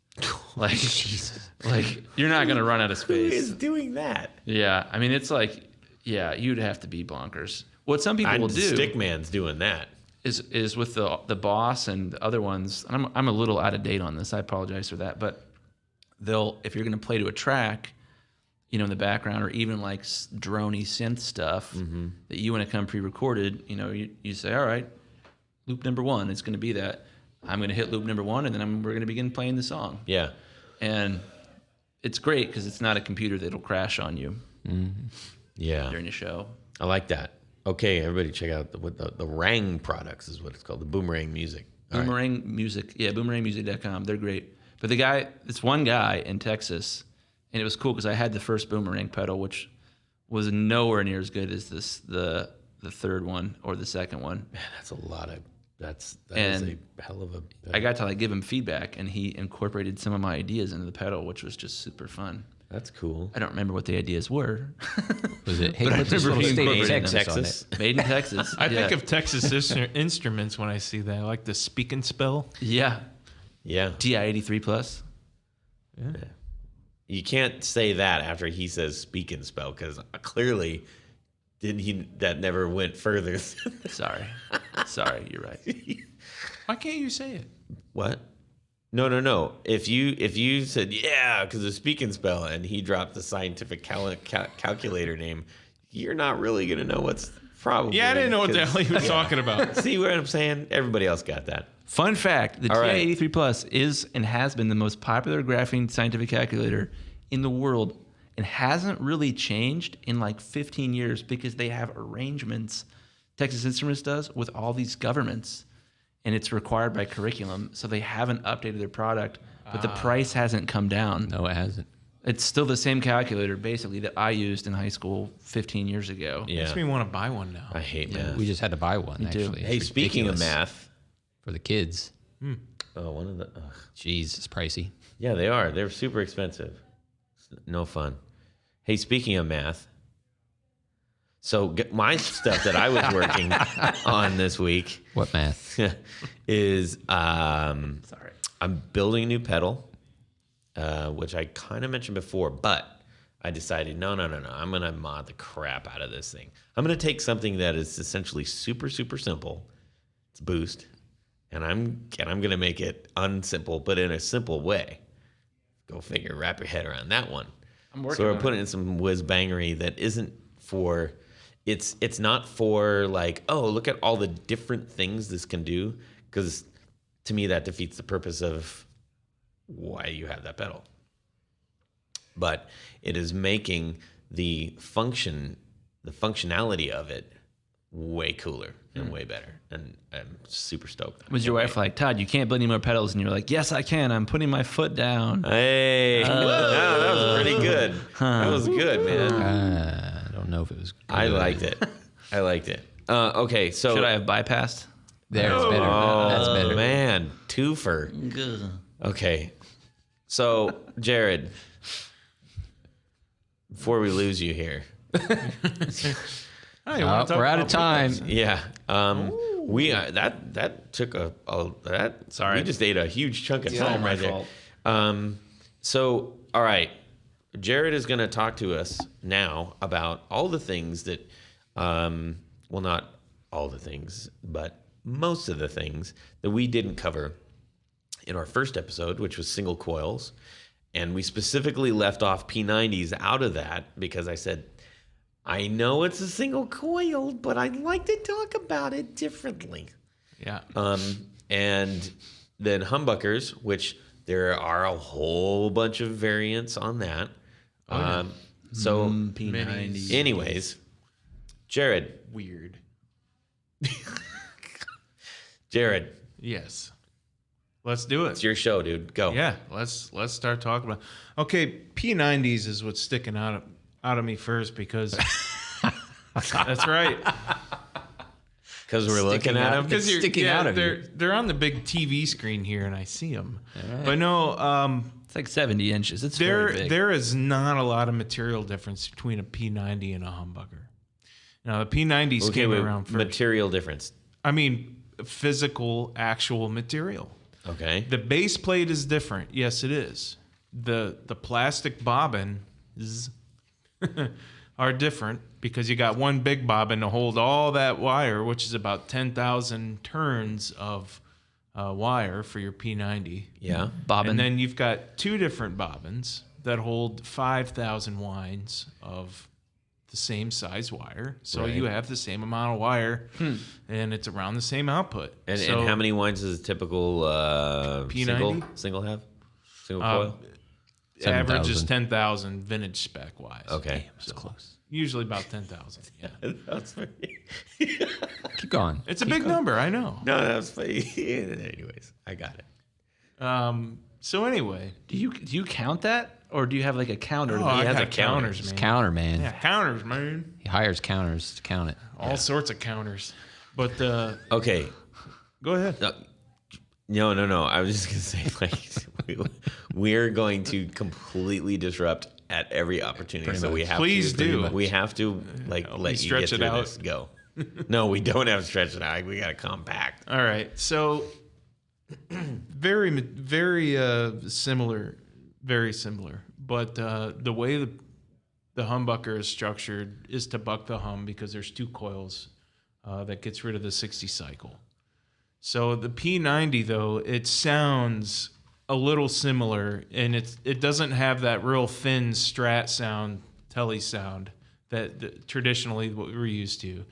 Like, Jesus. Like, you're not going to run out of Who is space. doing that? Yeah. I mean, it's like, yeah, you'd have to be bonkers. What some people will do Stickman's doing that. is with the Boss and the other ones, and I'm a little out of date on this. I apologize for that. But if you're going to play to a track, you know, in the background, or even like droney synth stuff that you want to come pre-recorded, you know, you say, all right, loop number 1, it's going to be that. I'm going to hit loop number 1, and then we're going to begin playing the song. Yeah. And it's great because it's not a computer that'll crash on you Yeah. during the show. I like that. Okay, everybody check out the Rang products is what it's called, the Boomerang Music. All right. Boomerang Music. Yeah, boomerangmusic.com. They're great. But it's one guy in Texas, and it was cool because I had the first Boomerang pedal, which was nowhere near as good as the third one or the second one. Man, that's a lot of that is a hell of a. I got to like give him feedback, and he incorporated some of my ideas into the pedal, which was just super fun. That's cool. I don't remember what the ideas were. Was it? Hey, But I put this remember little being state of incorporated Texas, in on Texas. it. Made in Texas. I think of Texas Instruments when I see that. I like the speak and spell. Yeah. Yeah. TI-83 Plus. You can't say that after he says speak and spell because clearly that never went further. Sorry, you're right. Why can't you say it? What? No. If you said yeah because of speak and spell and he dropped the scientific calculator name, you're not really gonna know what's probably. Yeah, I didn't know what the hell he was talking about. See what I'm saying? Everybody else got that. Fun fact, the All right. TI-83 Plus is and has been the most popular graphing scientific calculator in the world and hasn't really changed in like 15 years because they have arrangements, Texas Instruments does, with all these governments, and it's required by curriculum, so they haven't updated their product, but the price hasn't come down. No, it hasn't. It's still the same calculator, basically, that I used in high school 15 years ago. Yeah. Makes me want to buy one now. I hate math. We just had to buy one, too. actually. Hey, It's speaking of ridiculous math, for the kids. one of the. Jeez, it's pricey. Yeah, they are. They're super expensive. It's no fun. Hey, speaking of math, so my stuff that I was working on this week What math? is Sorry. I'm building a new pedal, which I kind of mentioned before, but I decided no. I'm gonna mod the crap out of this thing. I'm gonna take something that is essentially super simple. It's Boost, and I'm gonna make it unsimple, but in a simple way. Go figure. Wrap your head around that one. I'm working So we're on putting in some whiz bangery that isn't for. It's not for like, oh, look at all the different things this can do, because to me that defeats the purpose of why you have that pedal. But it is making the functionality of it way cooler and way better, and I'm super stoked. Was your wife like, Todd, you can't build any more pedals? And you're like, yes, I can. I'm putting my foot down. Hey, no, that was pretty good. That was good, man. I don't know if it was good. I liked it. Okay, so Should I have bypassed? There, it's better. That's better. Man, twofer. Okay. So, Jared, before we lose you here. We're out of time. Yeah. That took we just ate a huge chunk of time right there. So, all right. Jared is going to talk to us now about all the things that, well, not all the things, but most of the things that we didn't cover in our first episode, which was single coils. And we specifically left off P90s out of that because I said, I know it's a single coil, but I'd like to talk about it differently. Yeah. And then humbuckers, which there are a whole bunch of variants on that. So, P90s. anyways, Jared. Weird. Jared. Yes. Let's do it. It's your show, dude. Go. Yeah, let's start talking about. Okay, P90s is what's sticking out of me first because that's right. Because we're looking at them. Because sticking out of you. They're on the big TV screen here, and I see them. Right. But no, it's like 70 inches. It's very big. There is not a lot of material difference between a P90 and a humbucker. Now the P90s came around first. Material difference. I mean, physical, actual material. Okay. The base plate is different. Yes, it is. The plastic bobbins are different because you got one big bobbin to hold all that wire, which is about 10,000 turns of wire for your P90. Yeah. Bobbin. And then you've got two different bobbins that hold 5,000 winds of the same size wire. So Right. you have the same amount of wire, and it's around the same output. And So, how many winds does a typical P90? single have? Single coil? average is 7,000. 10,000 vintage spec wise. Okay. That's close. Usually about 10,000. Yeah. That's funny. Keep going. It's a big number, I know. No, that's funny. Anyways, I got it. So anyway, Do you count that, or do you have like a counter? I has got a counter. counters, It's man. counter, man. Yeah, counters, man. He hires counters to count it. All sorts of counters. But Okay. go ahead. No. I was just gonna say, like, we're going to completely disrupt at every opportunity. Pretty So we much. have Please to, do. We have to like Help me let you stretch get it through out. this. Go. No, we don't have to stretch it out. We got to compact. All right. So very similar, very similar. But the way the humbucker is structured is to buck the hum because there's two coils that gets rid of the 60 cycle. So the P90 though, it sounds a little similar, and it doesn't have that real thin strat sound, tele sound that traditionally what we're used to.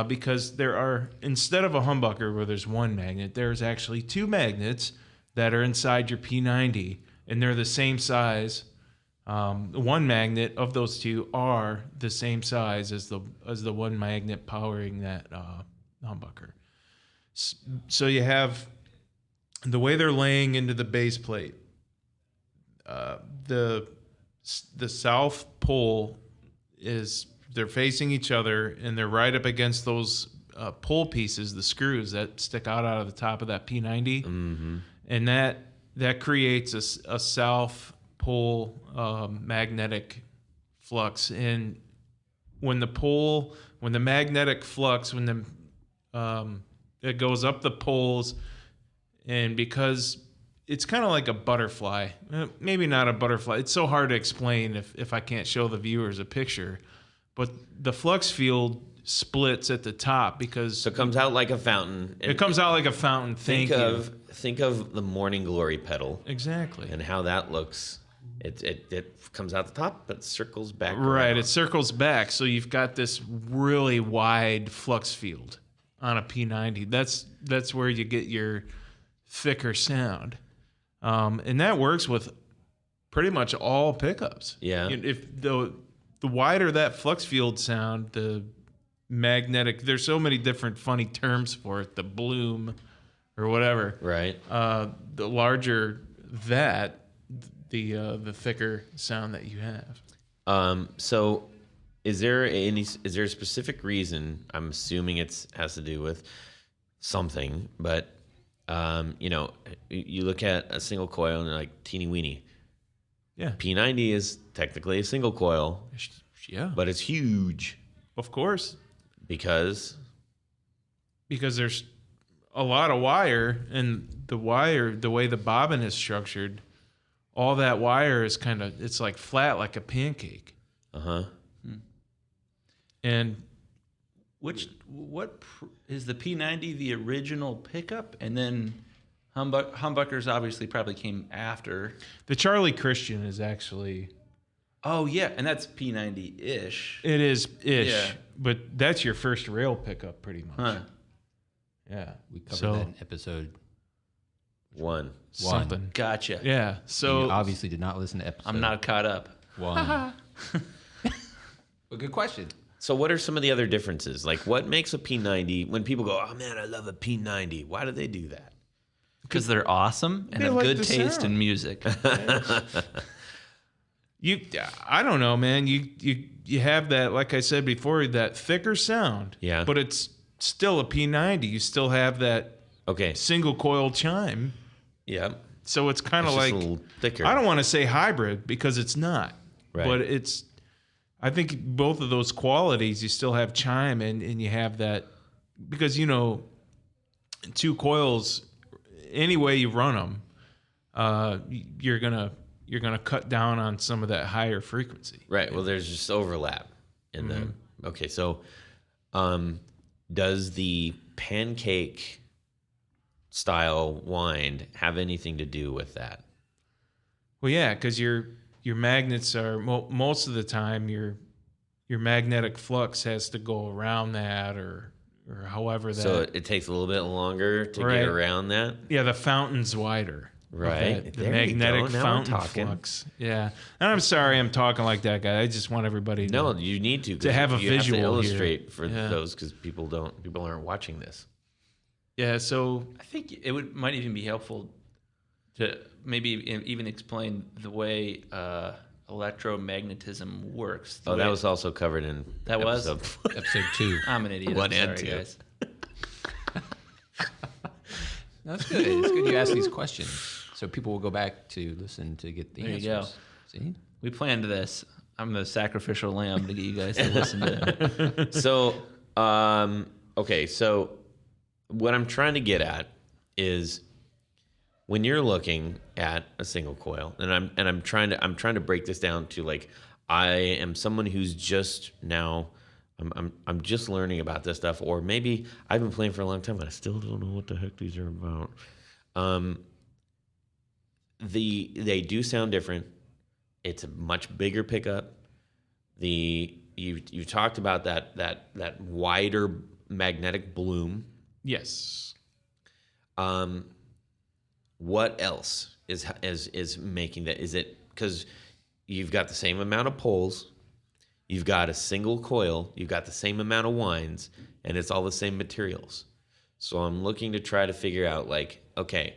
Because there are, instead of a humbucker where there's one magnet, there's actually two magnets that are inside your P90, and they're the same size. One magnet of those two are the same size as the one magnet powering that humbucker. So you have the way they're laying into the base plate. The south pole is, they're facing each other, and they're right up against those pole pieces, the screws that stick out of the top of that P90, and that creates a south pole magnetic flux. And when the magnetic flux, it goes up the poles, and because it's kind of like a butterfly, maybe not a butterfly. It's so hard to explain if I can't show the viewers a picture. But the flux field splits at the top because So it comes out like a fountain. it comes out like a fountain. Think of the morning glory pedal exactly. and how that looks. It comes out the top, but circles back. Right, around. it circles back. So you've got this really wide flux field on a P90. That's where you get your thicker sound. And that works with pretty much all pickups. Yeah. If the wider that flux field sound, the magnetic, there's so many different funny terms for it, the bloom or whatever. Right. The larger that, the thicker sound that you have. So is there a specific reason, I'm assuming it has to do with something, but you look at a single coil and they're like teeny weeny. Yeah. P90 is technically a single coil, Yeah. but it's huge Of course. because There's a lot of wire, and the way the bobbin is structured, all that wire is it's like flat like a pancake. And Is the P90 the original pickup, and then humbuckers obviously probably came after? the Charlie Christian is actually, Oh yeah, and that's P90-ish. it is ish, Yeah. but that's your first rail pickup pretty much. Huh. Yeah. We covered So- that in episode one. Something. Gotcha. Yeah. So So you obviously did not listen to episode. I'm not caught up. 1. Well, good question. So what are some of the other differences? Like what makes a P90 when people go, oh man, I love a P90. Why do they do that? Because they're awesome and They have like good the taste sound. in music. I don't know, man. You have that, like I said before, that thicker sound. Yeah. But it's still a P90. You still have that Okay. single coil chime. Yeah. So it's kind of It's just like, a little thicker. I don't want to say hybrid because it's not. Right. But I think both of those qualities, you still have chime and you have that, because, two coils, any way you run them, you're going to cut down on some of that higher frequency. Right. Well, there's just overlap in them. Okay. So, does the pancake style wind have anything to do with that? Well, yeah, because your magnets are most of the time your magnetic flux has to go around that or however that. So it takes a little bit longer to Right. get around that. Yeah, the fountain's wider. of Right. that, the There you magnetic go. Now we're fountain talking. flux. Yeah. And I'm sorry I'm talking like that, guy. I just want everybody to No, you need to 'cause have a you visual have to here. illustrate for Yeah. those because people aren't watching this. Yeah, so I think it might even be helpful to maybe even explain the way electromagnetism works. The Oh, that way- was also covered in That was? episode. Episode 2. I'm an idiot. One I'm and sorry, two. guys. That's good. It's good you ask these questions, so people will go back to listen to get the There you answers. See? We planned this. I'm the sacrificial lamb to get you guys to listen to it. So, okay. So, what I'm trying to get at is when you're looking at a single coil, and I'm trying to break this down to like I am someone who's just now. I'm just learning about this stuff, or maybe I've been playing for a long time, but I still don't know what the heck these are about. They do sound different. It's a much bigger pickup. You talked about that wider magnetic bloom. yes. What else is making that? Is it because you've got the same amount of poles, you've got a single coil, you've got the same amount of winds, and it's all the same materials. So I'm looking to try to figure out, like, okay,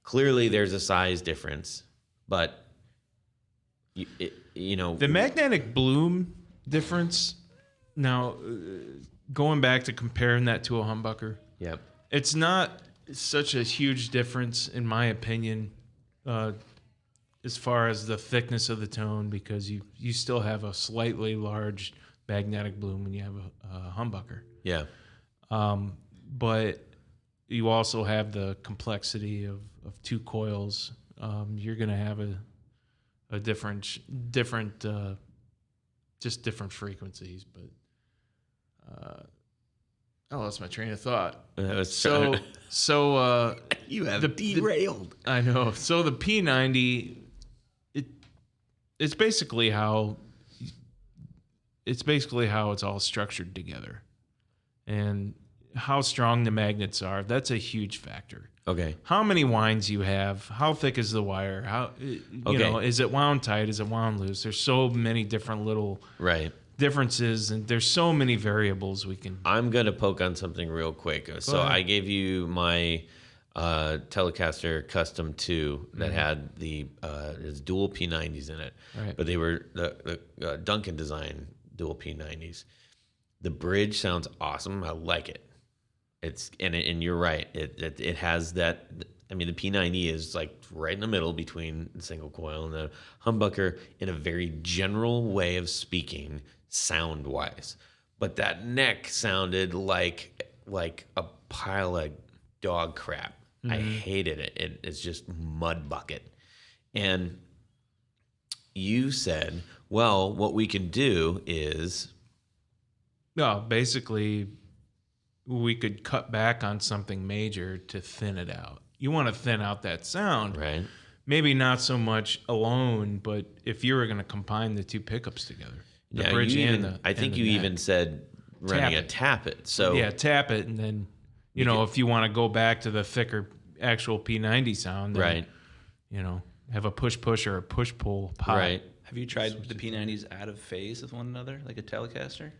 clearly there's a size difference, but The magnetic bloom difference, now, going back to comparing that to a humbucker, yeah, it's not such a huge difference, in my opinion, as far as the thickness of the tone, because you still have a slightly large magnetic bloom when you have a humbucker. yeah, But you also have the complexity of two coils. You're going to have a different just different frequencies. But I lost my train of thought. So you have the- derailed. I know. So the P90, it's basically how it's all structured together, and how strong the magnets are. That's a huge factor. Okay. How many winds you have? How thick is the wire? How Okay. is it wound tight? Is it wound loose? There's so many different little Right. differences, and there's so many variables we can. I'm going to poke on something real quick. So ahead. I gave you my Telecaster Custom 2 that had there's dual P90s in it. Right. But they were the Duncan design dual P90s. The bridge sounds awesome. I like it. and you're right. It has that. I mean, the P90 is like right in the middle between the single coil and the humbucker in a very general way of speaking, sound wise. But that neck sounded like a pile of dog crap. I hated it. It's just mud bucket. And you said, well, what we can do is... No, basically, we could cut back on something major to thin it out. You want to thin out that sound. Right. Maybe not so much alone, but if you were going to combine the two pickups together, the bridge and the I think and you the neck. even said running a tap it. So yeah, tap it, and then if you want to go back to the thicker actual P90 sound, then, right. Have a push or a push pull pot. Right. Have you tried the P90s out of phase with one another, like a Telecaster?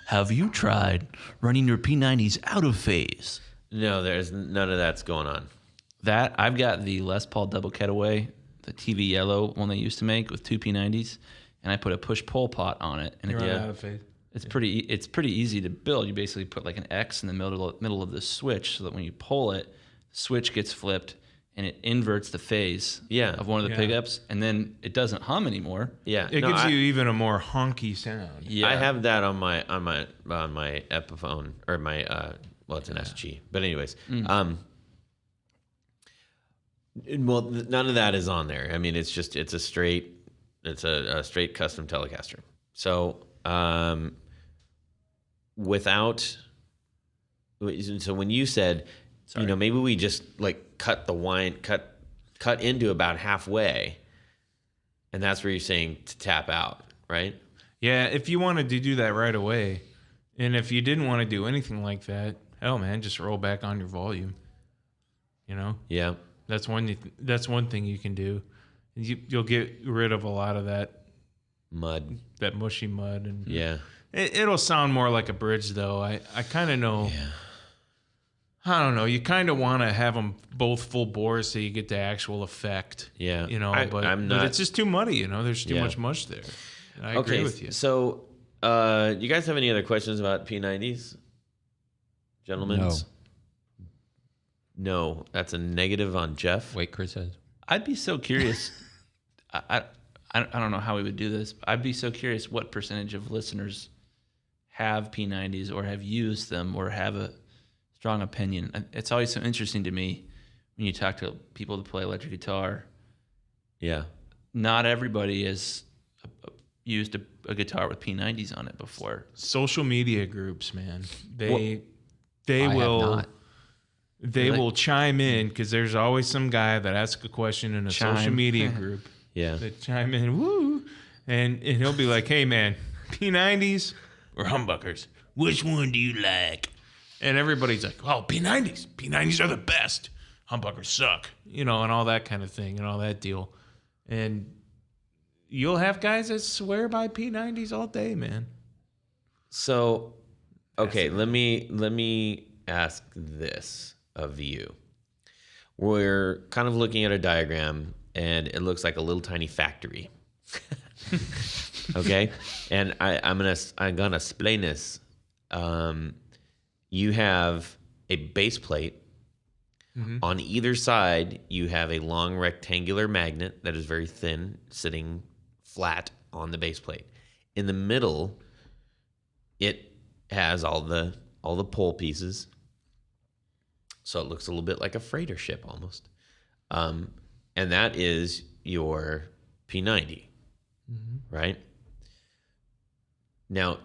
Have you tried running your P90s out of phase? No, there's none of that's going on. That I've got the Les Paul double cutaway, the TV yellow one they used to make with two P90s, and I put a push pull pot on it, and You're out of phase. it's pretty easy to build. You basically put like an X in the middle of the switch, so that when you pull it, the switch gets flipped and it inverts the phase of one of the pickups, and then it doesn't hum anymore. Yeah, It gives you even a more honky sound. Yeah, I have that on my Epiphone or my it's an SG. But anyways, none of that is on there. I mean, it's a straight custom Telecaster. So so when you said, maybe we just like cut into about halfway, and that's where you're saying to tap out, right? Yeah, if you wanted to do that right away, and if you didn't want to do anything like that, hell, man, just roll back on your volume. Yeah. That's one thing you can do. You'll get rid of a lot of that Mud. that mushy mud, and Yeah. it'll sound more like a bridge, though. I kind of know. Yeah. I don't know. You kind of want to have them both full bore so you get the actual effect. Yeah. But it's just too muddy. There's too much mush there. I agree with you. So, you guys have any other questions about P90s, gentlemen? No, that's a negative on Jeff. Wait, Chris says. I'd be so curious. I don't know how we would do this. But I'd be so curious what percentage of listeners have P90s or have used them or have a strong opinion. It's always so interesting to me when you talk to people that play electric guitar. Yeah. Not everybody has used a guitar with P90s on it before. Social media groups, man. They I will have not. they will chime in because there's always some guy that asks a question in a social media group. Yeah. They chime in, woo, and he'll be like, "Hey, man, P90s or humbuckers? Which one do you like?" And everybody's like, "Oh, P90s. P90s are the best. Humbuckers suck." And all that kind of thing and all that deal. And you'll have guys that swear by P90s all day, man. So, okay, let me ask this of you. We're kind of looking at a diagram, and it looks like a little tiny factory. Okay, and I'm gonna explain this. You have a base plate. Mm-hmm. On either side, you have a long rectangular magnet that is very thin, sitting flat on the base plate. In the middle, it has all the pole pieces, so it looks a little bit like a freighter ship almost. And that is your P90, right? Now,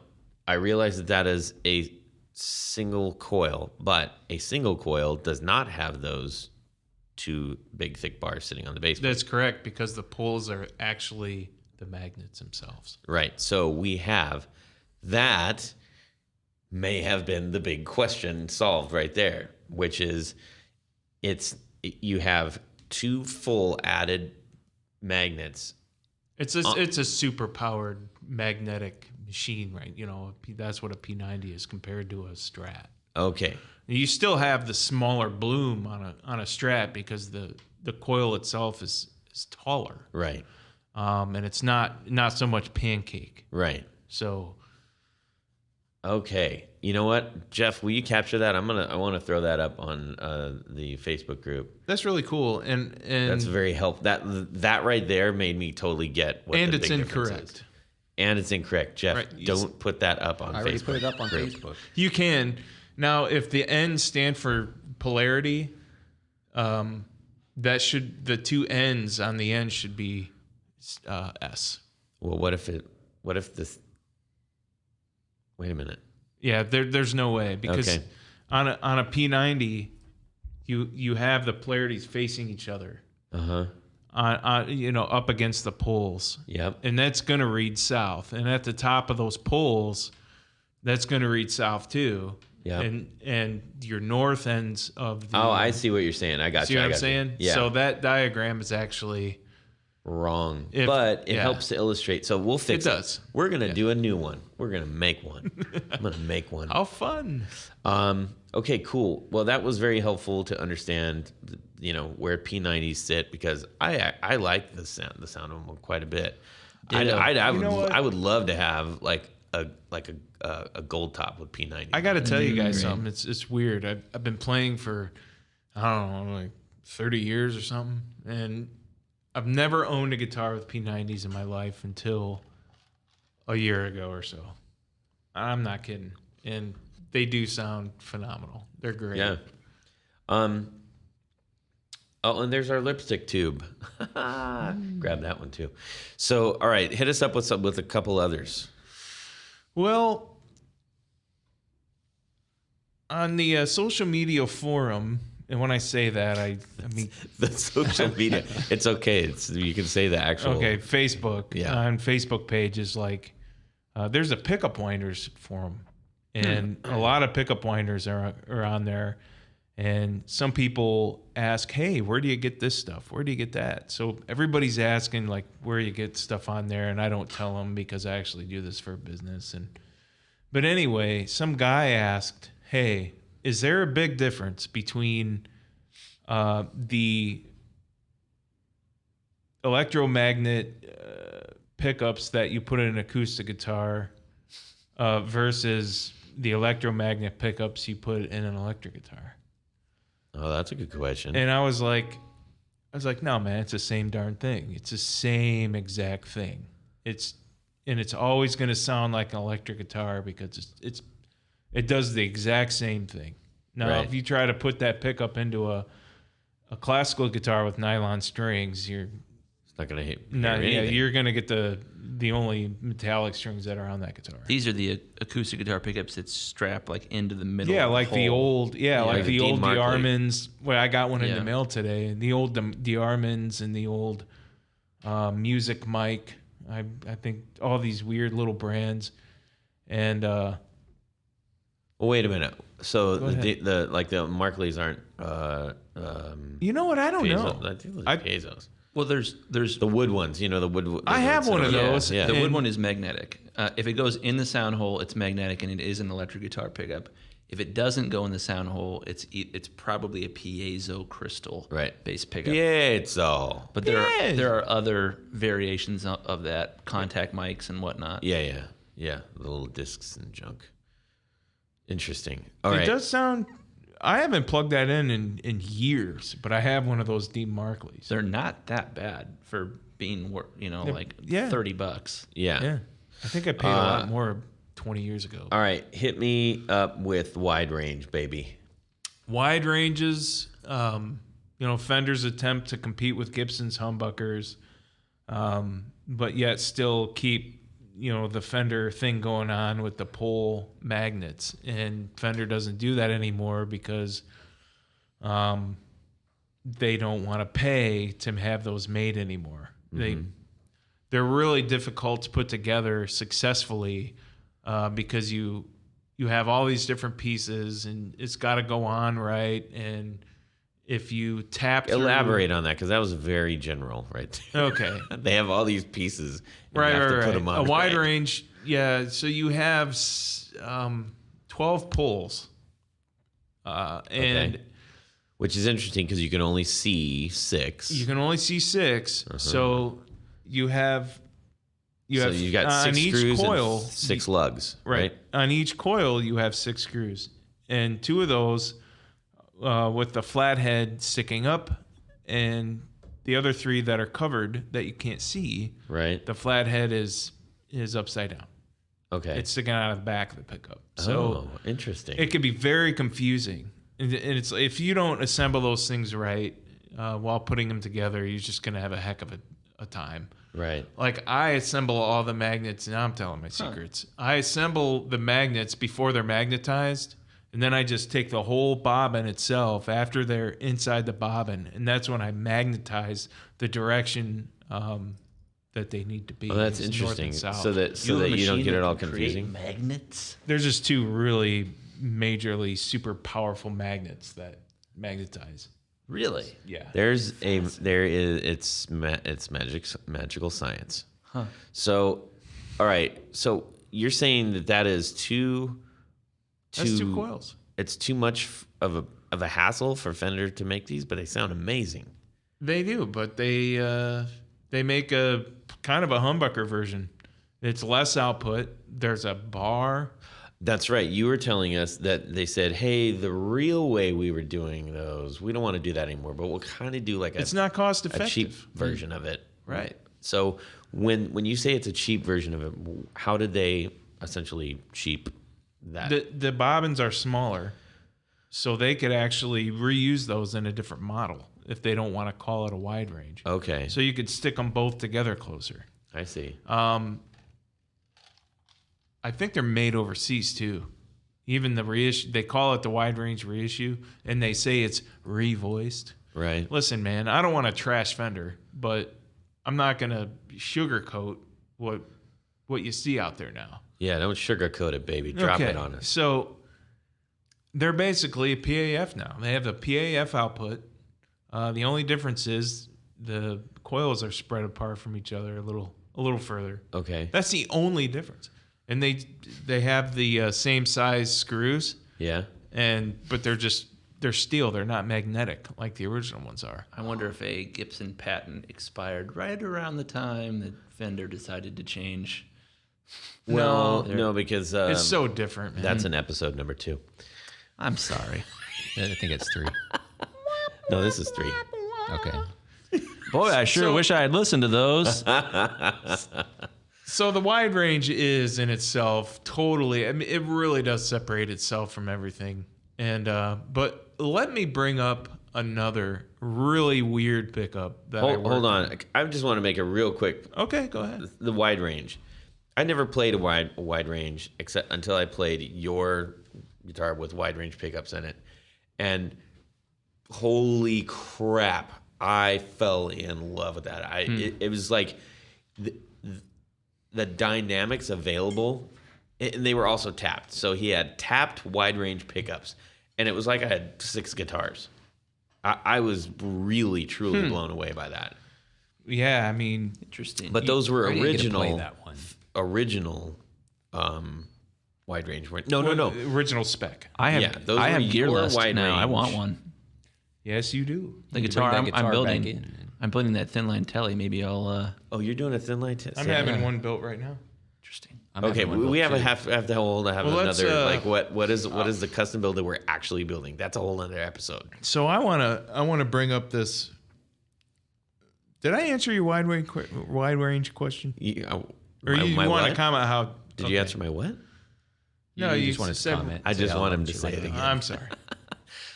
I realize that is a single coil, but a single coil does not have those two big thick bars sitting on the base plate. That's correct, because the poles are actually the magnets themselves. Right. So we have that. May have been the big question solved right there, which is you have two full added magnets. It's a super powered magnetic machine, right? That's what a P90 is compared to a Strat. Okay. You still have the smaller bloom on a Strat because the coil itself is taller. Right. And it's not so much pancake. Right. So Okay. You know what, Jeff? Will you capture that? I want to throw that up on the Facebook group. That's really cool, and That's very helpful. That right there made me totally get what. and the it's big difference is. incorrect. And it's incorrect, Jeff. Right. Don't put that up on I Facebook. already put it up on group. Facebook. You can now if the N's stand for polarity, the two N's on the end should be S. Well, what if this? Wait a minute. Yeah, there's no way because Okay. on a P90, you have the polarities facing each other. Uh-huh. On up against the poles. Yep. And that's going to read south. And at the top of those poles, that's going to read south too. Yeah. And your north ends of the. Oh, I see what you're saying. I got See you. what I I'm got you. saying? Yeah. So that diagram is actually. Wrong. If- but it yeah. helps to illustrate. So we'll fix it. It does. We're going to do a new one. We're going to make one. I'm going to make one. How fun. Okay, cool. Well, that was very helpful to understand, where P90s sit because I like the sound of them quite a bit. I would love to have like a gold top with P90. I got to tell you guys something. It's weird. I've been playing for, I don't know, like 30 years or something. And I've never owned a guitar with P90s in my life until a year ago or so. I'm not kidding. And they do sound phenomenal. They're great. Yeah. Oh, and there's our lipstick tube. Grab that one too. So, all right, hit us up with a couple others. Well, on the social media forum, and when I say that, I mean The social media. It's okay. You can say the actual. okay, Facebook. Yeah. On Facebook pages, like there's a pickup winders forum, and a lot of pickup winders are on there. And some people ask, "Hey, where do you get this stuff? Where do you get that?" So everybody's asking like where you get stuff on there, and I don't tell them because I actually do this for business. But anyway, some guy asked, "Hey, is there a big difference between the electromagnet pickups that you put in an acoustic guitar versus the electromagnet pickups you put in an electric guitar?" Oh, that's a good question. And I was like, no, man, it's the same darn thing. It's the same exact thing. It's always going to sound like an electric guitar because it does the exact same thing. Now, Right. if you try to put that pickup into a classical guitar with nylon strings, you're It's not going to hit. you're going to get the only metallic strings that are on that guitar. These are the acoustic guitar pickups that strap like into the middle. Yeah, of like the hole. old, like like the the old Dean Markley. DeArmonds. Well, I got one in the Yeah. mail today. The old DeArmonds and the old Music Mic. I think all these weird little brands. And Well, wait a minute. So Go ahead. the Markleys aren't. you know what? I don't Piezo- know. I think those I- are Piezos. Well, there's The wood ones. The wood. I have one of those. Yeah. The wood And- one is magnetic. If it goes in the sound hole, it's magnetic, and it is an electric guitar pickup. If it doesn't go in the sound hole, it's probably a piezo crystal Right. based pickup. Piezo. But there are other variations of that, contact mics and whatnot. Yeah. The little discs and junk. Interesting. All It right. does sound. I haven't plugged that in years, but I have one of those Dean Markleys. They're not that bad for being, like yeah. $30. Yeah. Yeah, I think I paid a lot more 20 years ago. All right. Hit me up with wide range, baby. Wide ranges, Fender's attempt to compete with Gibson's humbuckers, but yet still keep, the Fender thing going on with the pole magnets. And Fender doesn't do that anymore because they don't want to pay to have those made anymore. They're really difficult to put together successfully because you have all these different pieces and it's got to go on right. And if you tap through, Elaborate on that because that was very general, right? okay, They have all these pieces. And right, you have to right, put right. them on A wide right. range, yeah. So you have 12 poles, and Okay. Which is interesting because you can only see 6. you can only see 6. So you have You So have you got on 6 each screws coil, and 6 lugs, right? On each coil, you have 6 screws, and 2 of those with the flathead sticking up, and the other 3 that are covered that you can't see. Right. The flathead is upside down. Okay. It's sticking out of the back of the pickup. So interesting. it could be very confusing, and it's if you don't assemble those things right while putting them together, you're just gonna have a heck of a time. Right. Like I assemble all the magnets. Now I'm telling my secrets. I assemble the magnets before they're magnetized, and then I just take the whole bobbin itself after they're inside the bobbin, and that's when I magnetize the direction that they need to be. Oh, that's It's north and interesting. south. So that you don't get it all confusing. Magnets. There's just 2 really majorly super powerful magnets that magnetize. Really? Yeah. It's magical science. Huh. So, all right. So you're saying that is That's 2 coils. It's too much of a hassle for Fender to make these, but they sound amazing. They do, but they make a kind of a humbucker version. It's less output. There's a bar. That's right. You were telling us that they said, "Hey, the real way we were doing those, we don't want to do that anymore, but we'll kind of do like It's not cost a effective. cheap version of it." Right. So when you say it's a cheap version of it, how did they essentially cheap that? The bobbins are smaller, so they could actually reuse those in a different model if they don't want to call it a wide range. Okay. So you could stick them both together closer. I see. I think they're made overseas too. Even the reissue, they call it the wide range reissue, and they say it's revoiced. Right. Listen, man, I don't want to trash Fender, but I'm not gonna sugarcoat what you see out there now. Yeah, don't sugarcoat it, baby. Drop it on us. So they're basically a PAF now. They have a PAF output. The only difference is the coils are spread apart from each other a little further. Okay. That's the only difference. And they have the same size screws. Yeah. But they're steel. They're not magnetic like the original ones are. I wonder if a Gibson patent expired right around the time that Fender decided to change. Well, no, because It's so different, man. that's an episode number 2. I'm sorry. I think it's 3. No, this is 3. Okay. Boy, I sure wish I had listened to those. So the wide range is in itself totally. I mean, it really does separate itself from everything. And but let me bring up another really weird pickup that Hold on. I just want to make a real quick. Okay, go ahead. The wide range. I never played a wide range except until I played your guitar with wide range pickups in it, and holy crap, I fell in love with that. It was like the dynamics available, and they were also tapped. So he had tapped wide range pickups, and it was like I had 6 guitars. I was really truly blown away by that. Yeah, I mean, Interesting. But those were I didn't get to play original. that one. Original wide range. No. original spec. I have Yeah, those I were have gear your list wide now. I range. want one. Yes, you do. The You guitar, bring that I'm guitar building. back in. I'm building that thin line telly. Maybe I'll. Oh, you're doing a thin line test. I'm having one built right now. Interesting. I'm Okay, having one we built have too. have to have Well, let's, another like what is the custom build that we're actually building? That's a whole other episode. So I wanna bring up this. Did I answer your wide range question? Or you want what? to comment how? Did you answer my what? No, you just wanted to said- comment. I just Say want how him to much you say like it again. I'm sorry.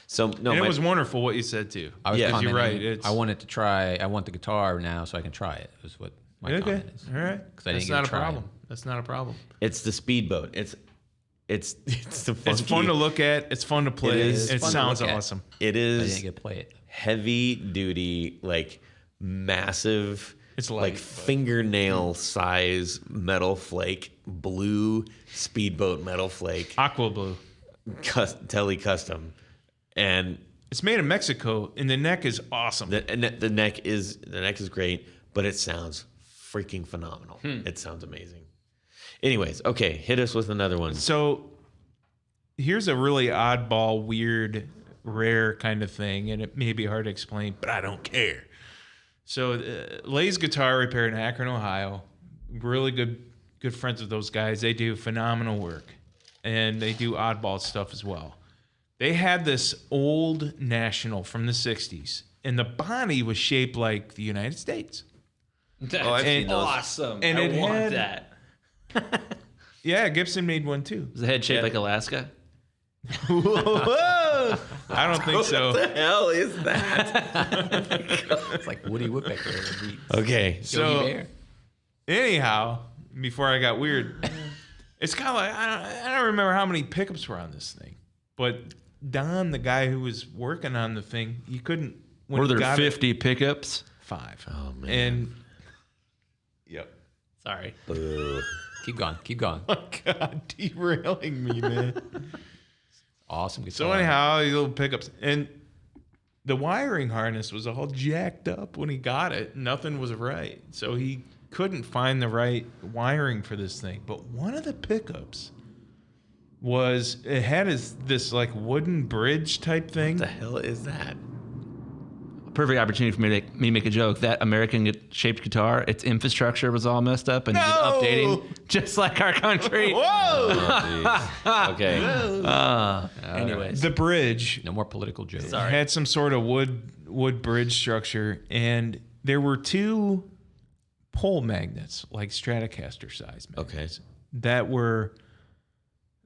So no, And my, it was wonderful what you said too. I was Yeah. Because you're commenting, right. It's I wanted to try. I want the guitar now so I can try it. Was what my okay. comment is. All right. 'Cause I That's didn't get not to a try problem. it. That's not a problem. it's the speedboat. It's the funky, It's fun to look at. It's fun to play. It It, is. It's fun to sounds look at. awesome. It I is didn't get to play it. heavy duty, like massive. It's light, like but- fingernail size metal flake, blue speedboat metal flake, Aqua blue. tele custom, and It's made in Mexico, and the neck is awesome. the neck is great, but it sounds freaking phenomenal. It sounds amazing. Anyways, okay, hit us with another one. So here's a really oddball, weird, rare kind of thing, and it may be hard to explain, but I don't care. So Lay's Guitar Repair in Akron, Ohio. really good friends with those guys. They do phenomenal work, and they do oddball stuff as well. They had this old National from the 60s, and the body was shaped like the United States. That's I've seen those. awesome. And I it want had- that. Yeah, Gibson made one too. Is the head shaped like Alaska? Whoa! I don't think so. What the hell is that? It's like Woody Woodpecker. Meets Okay. So Yogi Bear. anyhow, before I got weird, it's kind of like I don't remember how many pickups were on this thing, but Don, the guy who was working on the thing, he couldn't. When Were he there got it- 50 pickups? 5. Oh, man. And yep. Sorry. Boo. Keep going. Keep going. God, derailing me, man. Awesome So guitar. anyhow, these little pickups, and the wiring harness was all jacked up when he got it. Nothing was right, so he couldn't find the right wiring for this thing. But one of the pickups it had this like wooden bridge type thing. What the hell is that? Perfect opportunity for me to make a joke. That American-shaped guitar, its infrastructure was all messed up and No! needed updating, just like our country. Whoa! Oh, jeez. Okay. Anyways. The bridge No more political jokes. Sorry. had some sort of wood bridge structure, and there were 2 pole magnets, like Stratocaster size magnets. Okay.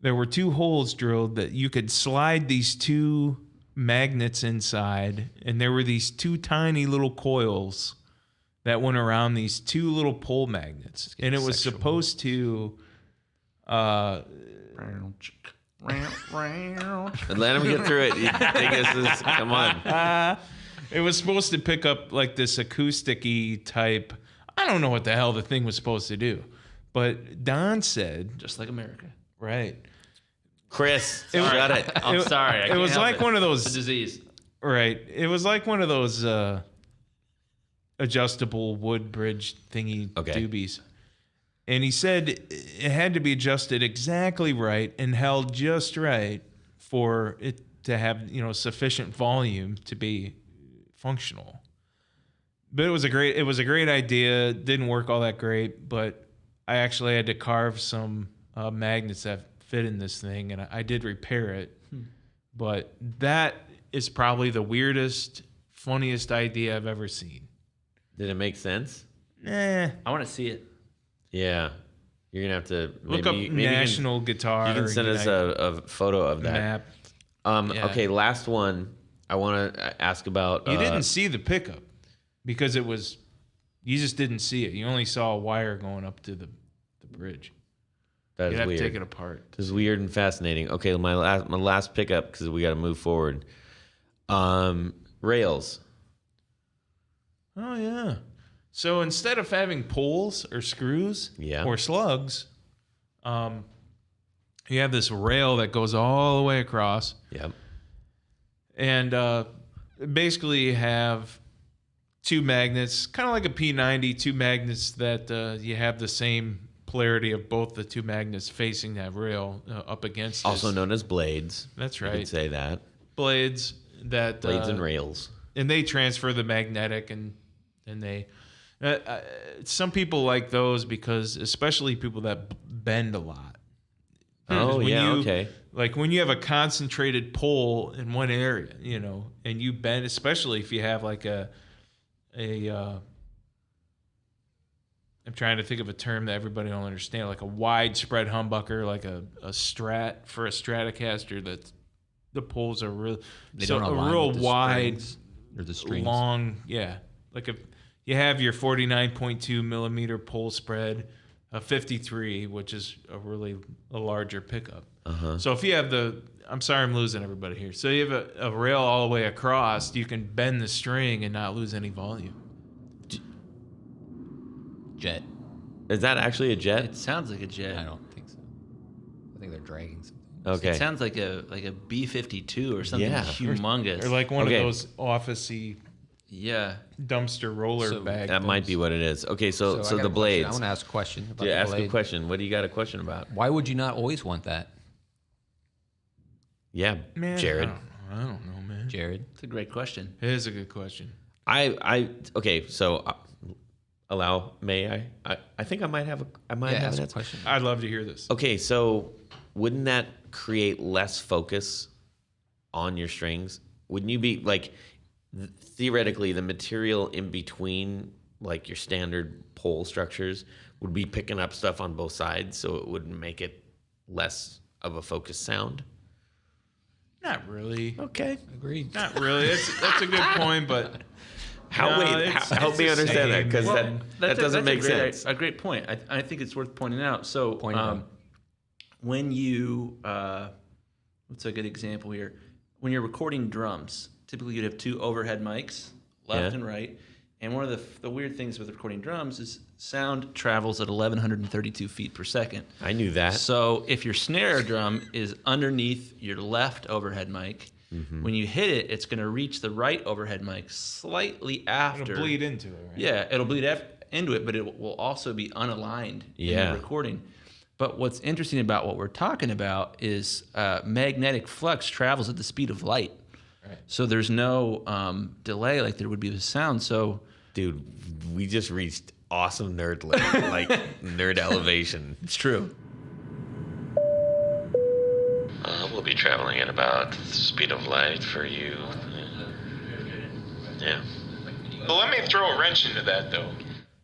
There were 2 holes drilled that you could slide these 2 magnets inside, and there were these 2 tiny little coils that went around these 2 little pole magnets, and it was supposed to Let him get through it. You think this is, come on. it was supposed to pick up like this acoustic-y type. I don't know what the hell the thing was supposed to do, but Don said, Just like America. right. Chris, shut it. I'm sorry. I It can't was help like one of It's a those, disease. right. It was like one of those adjustable wood bridge thingy Okay. doobies. And he said it had to be adjusted exactly right and held just right for it to have, sufficient volume to be functional. But it was a great idea. It didn't work all that great, but I actually had to carve some magnets that fit in this thing, and I did repair it. But that is probably the weirdest, funniest idea I've ever seen. Did it make sense? Eh. I want to see it. Yeah. You're going to have to Look up National Guitar. You can send us a photo of that. map. Yeah. Okay, last one. I want to ask about. You didn't see the pickup because you just didn't see it. You only saw a wire going up to the bridge. That You'd is have weird. to take it apart. This is weird and fascinating. Okay, my last pickup because we got to move forward. Rails. Oh, yeah. So instead of having poles or screws Yeah. or slugs, you have this rail that goes all the way across. Yep. And basically you have 2 magnets, kind of like a P90, 2 magnets that you have the same polarity of both the 2 magnets facing that rail up against it. Also known as blades. That's You right. could say that. Blades that Blades and rails. and they transfer the magnetic, and they some people like those because especially people that bend a lot. Oh, When yeah, you- okay. Like when you have a concentrated pole in one area, and you bend, especially if you have like I'm trying to think of a term that everybody don't understand, like a widespread humbucker, like a Strat for a Stratocaster. That the poles are real, They so don't a align real with the wide, strings or the strings. long, yeah. Like if you have your 49.2 millimeter pole spread, a 53, which is a larger pickup. So if you have I'm sorry, I'm losing everybody here. So you have a rail all the way across, you can bend the string and not lose any volume. Jet. Is that actually a jet? It sounds like a jet. I don't think so. I think they're dragging something. Okay. It sounds like a B-52 or something Yeah. humongous. Or like one Okay. of those office-y yeah. dumpster roller So bag. That might be what it is. Okay, so I got the a question. blades. I want to ask a question about Yeah, the ask a blade. question. What do you got a question about? Why would you not always want that, Yeah, Man, Jared. I don't know, man. Jared? It's a great question. It is a good question. Okay, so may I think I might have have an ask a answer. question. I'd love to hear this. Okay, so wouldn't that create less focus on your strings? Wouldn't you be like theoretically the material in between like your standard pole structures would be picking up stuff on both sides, so it would make it less of a focused sound? Not really. Okay. Agreed. Not really. That's a good point, but Help it's me the understand that, same. because Well, that doesn't make sense. A great point. I think it's worth pointing out. So Point it out. when you, what's a good example here? When you're recording drums, typically you'd have two overhead mics, left Yeah. and right. And one of the weird things with recording drums is sound travels at 1,132 feet per second. I knew that. So if your snare drum is underneath your left overhead mic, when you hit it, it's going to reach the right overhead mic slightly after. it'll bleed into it, right? Yeah, it'll bleed into it, but it will also be unaligned in Yeah. the recording. But what's interesting about what we're talking about is magnetic flux travels at the speed of light. Right. So there's no delay like there would be with sound. So Dude, we just reached awesome nerd like nerd elevation. it's true. We'll be traveling at about the speed of light for you. Yeah. Well, let me throw a wrench into that though,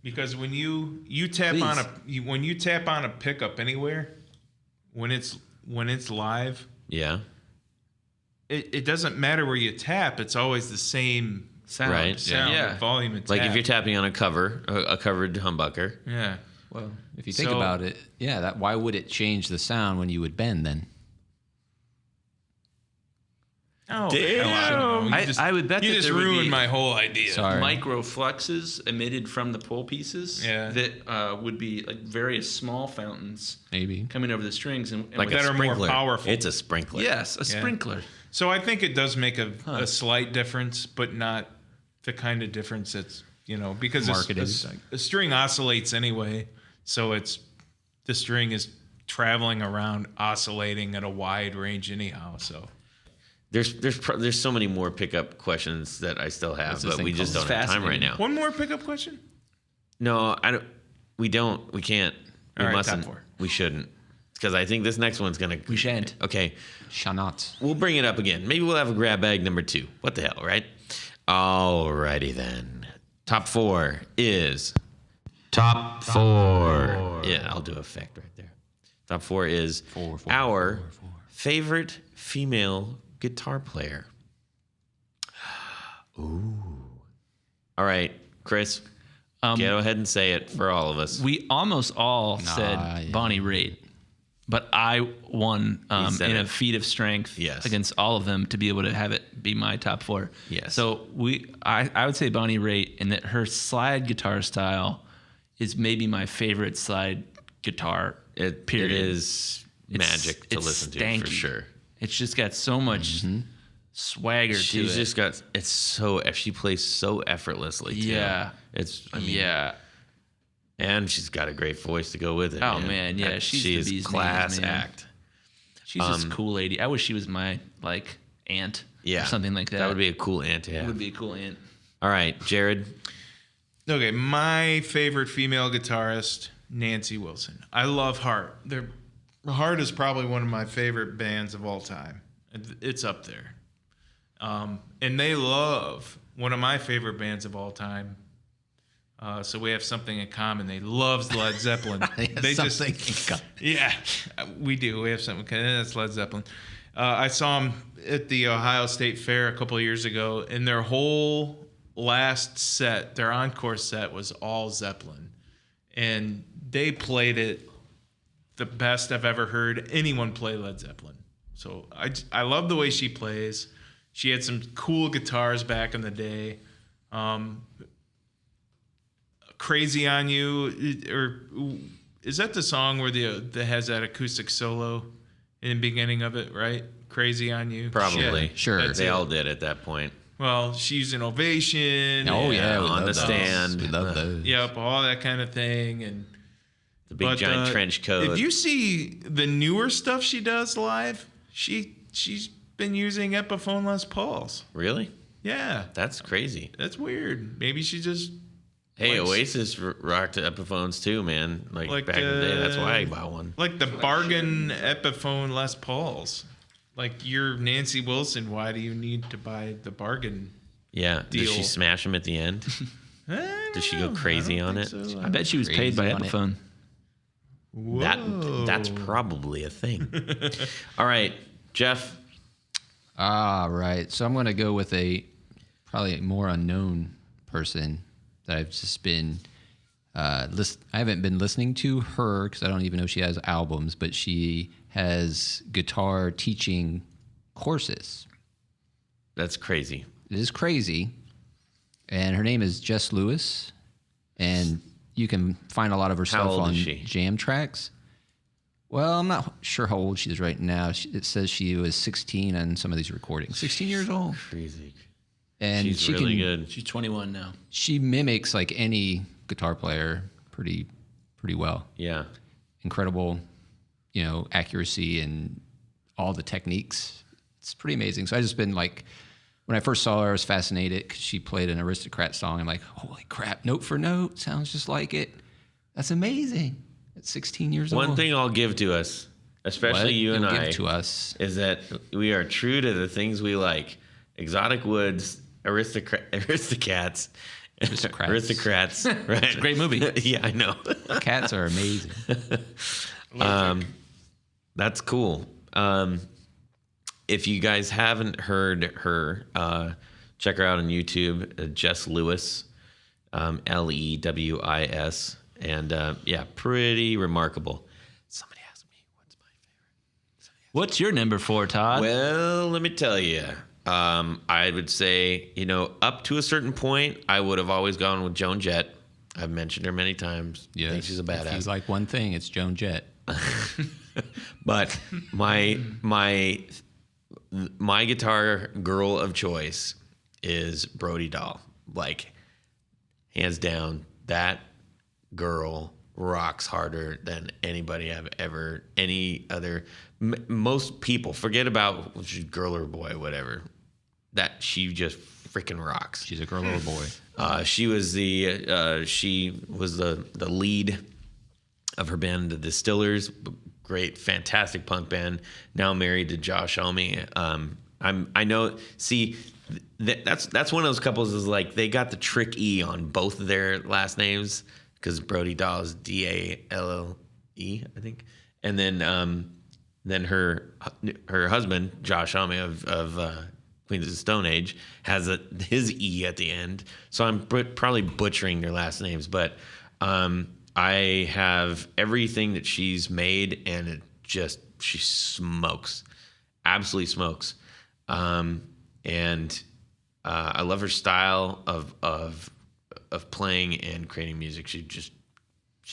because when you tap on when you tap on a pickup anywhere, when it's live, Yeah. it doesn't matter where you tap. It's always the same Sound. Right. sound, Yeah. and volume. And Like tap. if you're tapping on a covered humbucker. yeah. Well, if you think So- about it, why would it change the sound when you would bend then? Oh, Damn. hell, I don't know. I would bet you that just there would ruined be my whole idea. Sorry. micro fluxes emitted from the pole pieces Yeah. that would be like various small fountains Maybe. coming over the strings. And Like with- that a are more sprinkler. powerful. It's a sprinkler. yes, a sprinkler. So I think it does make a slight difference, but not the kind of difference that's, because Marketing. a string oscillates anyway. So the string is traveling around oscillating at a wide range anyhow. So There's so many more pickup questions that I still have, What's this but thing we just called? don't It's have time right fascinating. now. one more pickup question. No, I don't. We don't. We can't. We All right, mustn't. top four. We shouldn't. Because I think this next one's gonna. We shan't. Okay, Shanat. we'll bring it up again. Maybe we'll have a grab bag number 2. What the hell, right? Alrighty then. Top 4 is top 4. Yeah, I'll do effect right there. Top 4 is Four, our four. favorite female guitar player. Ooh. All right, Chris. Go ahead and say it for all of us. We almost all said yeah. Bonnie Raitt, but I won said in a it. feat of strength Yes. against all of them to be able to have it be my top 4. Yes. So I would say Bonnie Raitt, and that her slide guitar style is maybe my favorite slide guitar. It period. is magic to it's listen to for stanky. sure. It's just got so much swagger to She's it. just got she plays so effortlessly too. Yeah. Yeah. And she's got a great voice to go with it. Oh, man, yeah, she's the she's bee's class knees, man. act. She's just a cool lady. I wish she was my aunt Yeah. or something like that. That would be a cool aunt to It have. would be a cool aunt. All right, Jared. Okay, my favorite female guitarist, Nancy Wilson. I love Heart. Heart is probably one of my favorite bands of all time. It's up there. And they love one of my favorite bands of all time. So we have something in common. They love Led Zeppelin. Yeah, we do. We have something. That's Led Zeppelin. I saw them at the Ohio State Fair a couple of years ago, and their whole last set, their encore set, was all Zeppelin, and they played it the best I've ever heard anyone play Led Zeppelin. So I love the way she plays. She had some cool guitars back in the day. Crazy on You, or is that the song where that has that acoustic solo in the beginning of it, right? Crazy on You? Probably. Sure. That's They it. all did at that point. Well, she's an Ovation. Oh, yeah. We on love the those. stand. We love those. Yep, all that kind of thing. And The big giant trench coat. If you see the newer stuff she does live, she's been using Epiphone Les Pauls. Really? Yeah, That's crazy. that's weird. Maybe she just Hey, Oasis rocked Epiphones too, man. Like back in the day, that's why I bought one. Like the bargain Epiphone Les Pauls. Like you're Nancy Wilson. Why do you need to buy the bargain? Yeah. Deal. Does she smash them at the end? Does she go crazy on it? So. I bet she was paid by Crazy on it. Epiphone. That's probably a thing. All right, Jeff. All right. So I'm going to go with a probably more unknown person that I've just been I haven't been listening to her because I don't even know she has albums, but she has guitar teaching courses. That's crazy. It is crazy. And her name is Jess Lewis. And you can find a lot of her stuff old on is she? Jam Tracks. Well, I'm not sure how old she is right now. It says she was 16 on some of these recordings. 16 years old. Crazy. And She's she really can, good. She's 21 now. She mimics like any guitar player pretty well. Yeah. Incredible, accuracy and all the techniques. It's pretty amazing. So I just been like, when I first saw her, I was fascinated because she played an Aristocrat song. I'm like, holy crap, note for note, sounds just like it. That's amazing. At 16 years old. One thing I'll give to us, especially you and You'll I, give to us. is that we are true to the things we like. Exotic Woods, Aristocats. Aristocrats. Right. It's a great movie. Yeah, I know. Cats are amazing. That's cool. If you guys haven't heard her, check her out on YouTube, Jess Lewis, Lewis. And pretty remarkable. Somebody asked me, what's my favorite? What's your number 4, Todd? Well, let me tell you. I would say, up to a certain point, I would have always gone with Joan Jett. I've mentioned her many times. I think she's a If badass. you like one thing, it's Joan Jett. But my guitar girl of choice is Brody Dahl. Like, hands down, that girl rocks harder than anybody I've ever, any other. Most people forget about she's girl or boy, whatever. That she just freaking rocks. She's a girl or a boy. She was the lead of her band, The Distillers. Great, fantastic punk band. Now married to Josh Homme. I know. See, that's one of those couples is like they got the trick E on both of their last names because Brody Dahl is Dalle, I think, and then her husband Josh Homme of Queens of the Stone Age has his E at the end. So I'm probably butchering their last names, but I have everything that she's made, and she smokes, absolutely smokes. And I love her style of playing and creating music. She's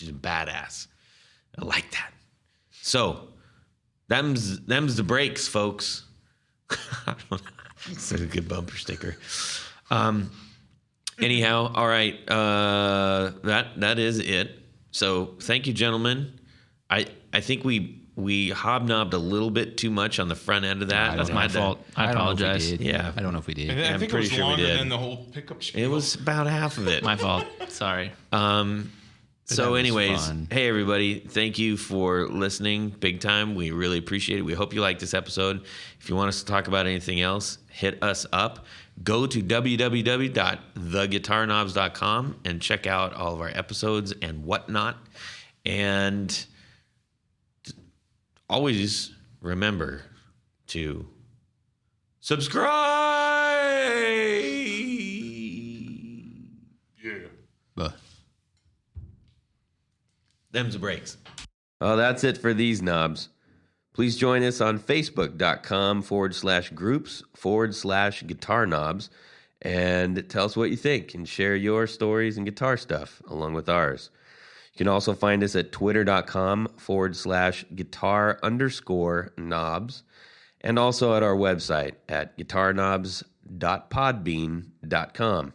a badass. I like that. So them's the breaks, folks. It's a good bumper sticker. Anyhow, all right. That is it. So thank you, gentlemen. I think we hobnobbed a little bit too much on the front end of that. That's my fault. I apologize. Yeah. I don't know if we did. I I'm think it pretty was sure we longer did. than the whole pickup spiel. It was about half of it. My fault. Sorry. So was anyways, fun. hey everybody, thank you for listening big time. We really appreciate it. We hope you liked this episode. If you want us to talk about anything else, hit us up. Go to www.theguitarknobs.com and check out all of our episodes and whatnot. And always remember to subscribe. But Them's the breaks. Oh, that's it for these knobs. Please join us on Facebook.com/groups/guitar knobs and tell us what you think and share your stories and guitar stuff along with ours. You can also find us at twitter.com/guitar_knobs and also at our website at guitarknobs.podbean.com.